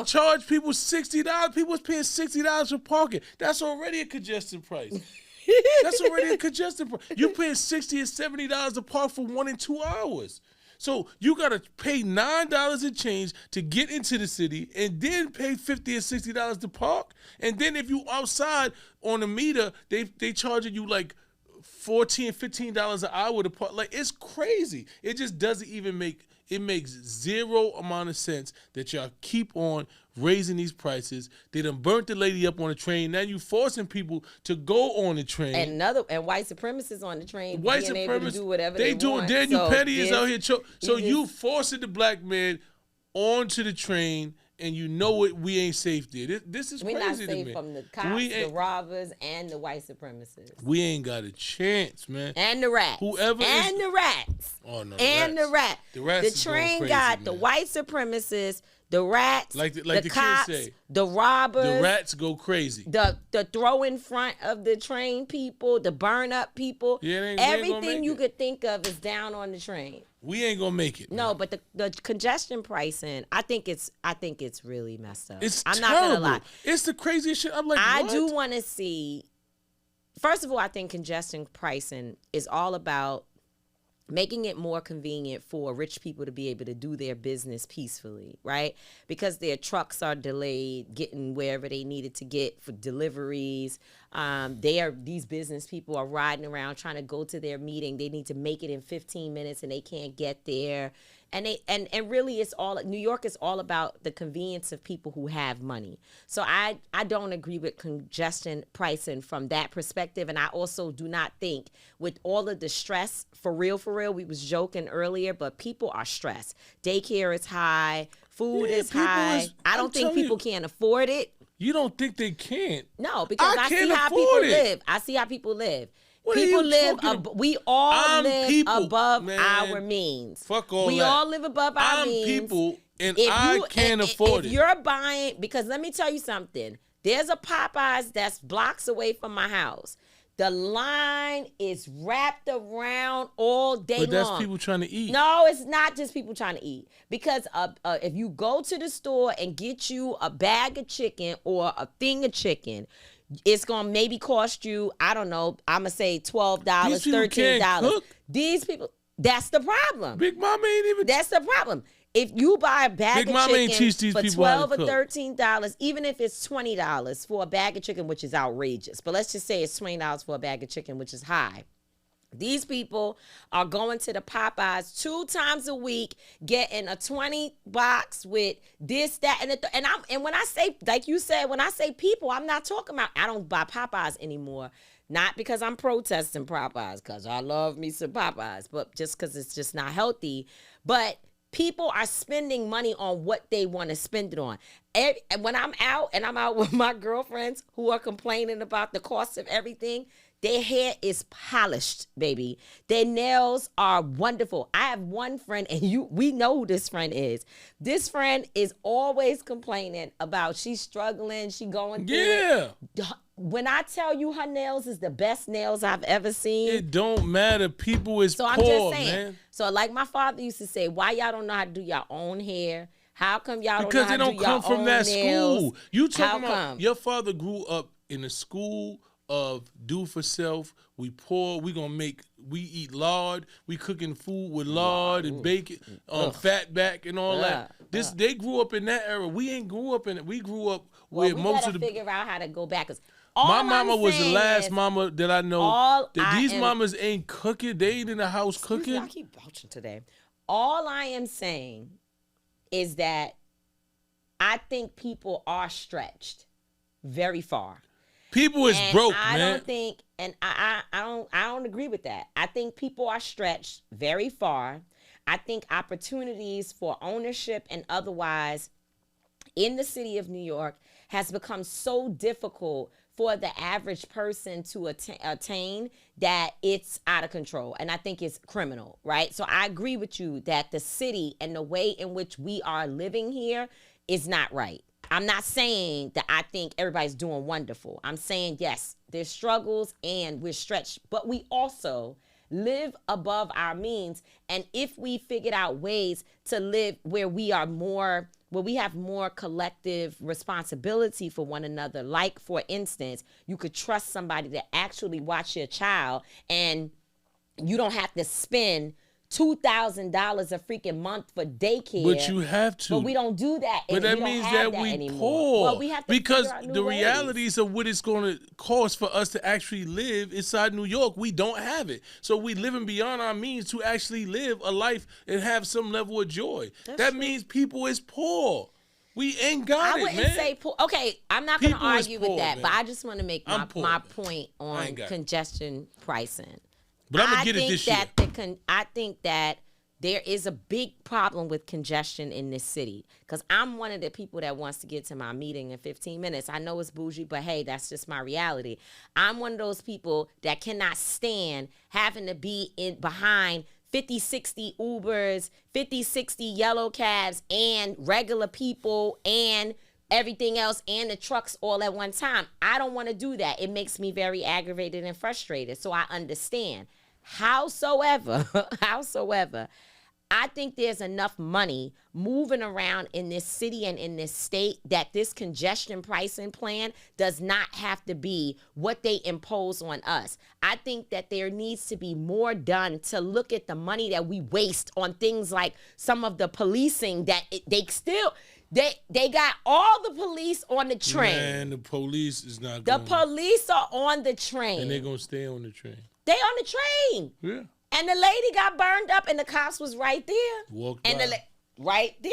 charge people $60. People was paying $60 for parking. That's already a congestion price. That's already a congestion price. You're paying $60 or $70 to park for 1 and 2 hours. So you gotta pay $9 and change to get into the city, and then pay $50 or $60 to park. And then if you outside on the meter, they charging you like $14, $15 an hour to park. Like, it's crazy. It just doesn't even make. It makes zero amount of sense that y'all keep on raising these prices. They done burnt the lady up on the train. Now you forcing people to go on the train. And white supremacists on the train being able to do whatever they want. Daniel Petty is out here. So you forcing the black man onto the train, and you know it. We ain't safe there. This is crazy to me. We're not safe from the cops, the robbers, and the white supremacists. We ain't got a chance, man. And the rats. The rats. Oh no. The rats. The rats. The train crazy, got man. The white supremacists, the rats, like the cops, kids say, the robbers. The rats go crazy. The throw in front of the train people, the burn up people. Yeah, everything you could think of is down on the train. We ain't gonna make it. No, but the congestion pricing, I think it's really messed up. I'm terrible. Not gonna lie. It's the craziest shit. I'm like, I what? do want to see. First of all, I think congestion pricing is all about making it more convenient for rich people to be able to do their business peacefully, right? Because their trucks are delayed getting wherever they needed to get for deliveries. These business people are riding around trying to go to their meeting. They need to make it in 15 minutes and they can't get there. And really it's all, New York is all about the convenience of people who have money. So I don't agree with congestion pricing from that perspective. And I also do not think with all of the stress, for real, we was joking earlier, but people are stressed. Daycare is high, food is high. I don't think people can't afford it. You don't think they can't? No, because I see how people live. I see how people live. People live. We all live above our means. Fuck all that. We all live above our means. I'm people, and I can't afford it. If you're buying, because let me tell you something. There's a Popeyes that's blocks away from my house. The line is wrapped around all day long. But that's people trying to eat. No, it's not just people trying to eat. Because if you go to the store and get you a bag of chicken or a thing of chicken, it's going to maybe cost you, I don't know, I'm going to say $12, $13. These people, that's the problem. Big Mama ain't even. That's the problem. If you buy a bag of chicken for $12 or $13, even if it's $20 for a bag of chicken, which is outrageous, but let's just say it's $20 for a bag of chicken, which is high. These people are going to the Popeyes 2 times a week, getting a 20 box with this, that, and when I say, like you said, when I say people, I'm not talking about, I don't buy Popeyes anymore. Not because I'm protesting Popeyes, because I love me some Popeyes, but just because it's just not healthy. But people are spending money on what they want to spend it on. And when I'm out and I'm out with my girlfriends who are complaining about the cost of everything, their hair is polished, baby. Their nails are wonderful. I have one friend, and we know who this friend is. This friend is always complaining about she's struggling, she going through it. When I tell you her nails is the best nails I've ever seen. It don't matter. People is poor, I'm just saying, man. So like my father used to say, why y'all don't know how to do your own hair? How come y'all don't know how to do your own nails? Because they don't come from that school. You talking about your father grew up in a school of do for self. We poor. We gonna make we eat lard. We cooking food with lard and bacon, fat back and all that. They grew up in that era. We ain't grew up in it. We grew up where most of the. Figure out how to go back. My mama was the last mama that I know. These mamas ain't cooking. They ain't in the house cooking. I keep vouching today. All I am saying is that I think people are stretched very far. People is broke, man. I don't think, and I don't agree with that. I think people are stretched very far. I think opportunities for ownership and otherwise in the city of New York has become so difficult for the average person to attain that it's out of control. And I think it's criminal, right? So I agree with you that the city and the way in which we are living here is not right. I'm not saying that I think everybody's doing wonderful. I'm saying, yes, there's struggles and we're stretched, but we also live above our means. And if we figured out ways to live where we have more collective responsibility for one another, like, for instance, you could trust somebody to actually watch your child and you don't have to spend $2,000 a freaking month for daycare. But you have to. But we don't do that. But that means that we poor. Well, we have to because figure out new the ways. realities of what it's going to cost for us to actually live inside New York, we don't have it. So we living beyond our means to actually live a life and have some level of joy. That means people is poor. We ain't got it, man. I wouldn't say poor. Okay, I'm not going to argue with that, man. but I just want to make my point on congestion pricing. But I'm gonna get it this year. I think that there is a big problem with congestion in this city because I'm one of the people that wants to get to my meeting in 15 minutes. I know it's bougie, but hey, that's just my reality. I'm one of those people that cannot stand having to be behind 50, 60 Ubers, 50, 60 yellow cabs, and regular people, and everything else, and the trucks all at one time. I don't want to do that. It makes me very aggravated and frustrated. So I understand. Howsoever, I think there's enough money moving around in this city and in this state that this congestion pricing plan does not have to be what they impose on us. I think that there needs to be more done to look at the money that we waste on things like some of the policing that they got all the police on the train. Man, the police is not The police are on the train. And they're going to stay on the train. They on the train. Yeah. And the lady got burned up and the cops was right there. Walked by. Right there.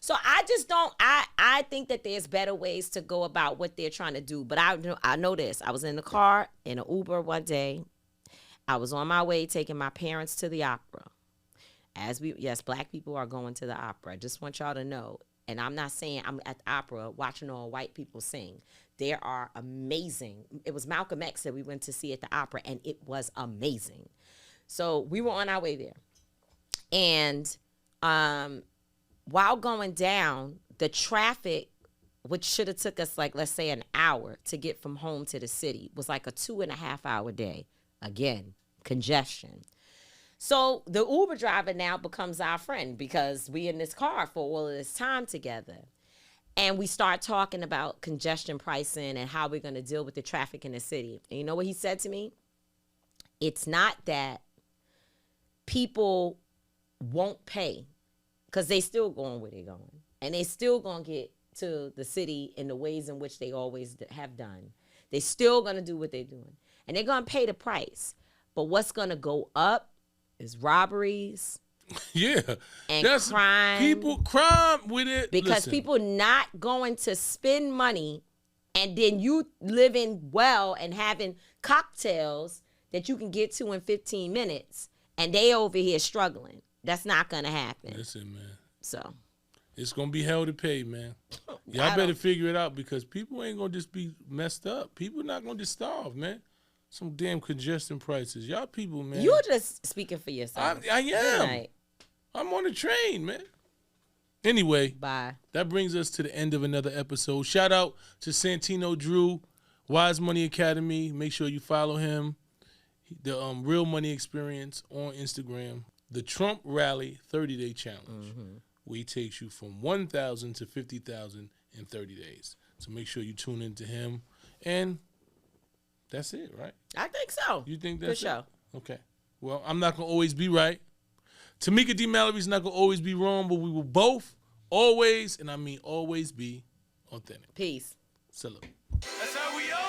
So I just don't, I think that there's better ways to go about what they're trying to do. But I know this. I was in the car in an Uber one day. I was on my way taking my parents to the opera. Yes, black people are going to the opera. I just want y'all to know. And I'm not saying I'm at the opera watching all white people sing. There are amazing. It was Malcolm X that we went to see at the opera, and it was amazing. So we were on our way there. And while going down, the traffic, which should have took us like, let's say, an hour to get from home to the city, was like a 2.5 hour day. Again, congestion. So the Uber driver now becomes our friend because we in this car for all of this time together. And we start talking about congestion pricing and how we're going to deal with the traffic in the city. And you know what he said to me? It's not that people won't pay because they still going where they're going. And they still going to get to the city in the ways in which they always have done. They still going to do what they're doing. And they're going to pay the price. But what's going to go up is robberies. Yeah. And crime. People crime with it. Because people not going to spend money and then you living well and having cocktails that you can get to in 15 minutes and they over here struggling. That's not going to happen. Listen, man. So. It's going to be hell to pay, man. Y'all better figure it out because people ain't going to just be messed up. People not going to just starve, man. Some damn congestion prices. Y'all people, man. You're just speaking for yourself. I am. Right. I'm on the train, man. Anyway, bye. That brings us to the end of another episode. Shout out to Santino Drew, Wise Money Academy. Make sure you follow him. The Real Money Experience on Instagram. The Trump Rally 30-Day Challenge. Where he takes you from 1,000 to 50,000 in 30 days. So make sure you tune into him. And that's it, right? I think so. You think that's For sure. Okay. Well, I'm not gonna always be right. Tamika D. Mallory's not gonna always be wrong, but we will both always, and I mean always, be authentic. Peace. Salute. That's how we are.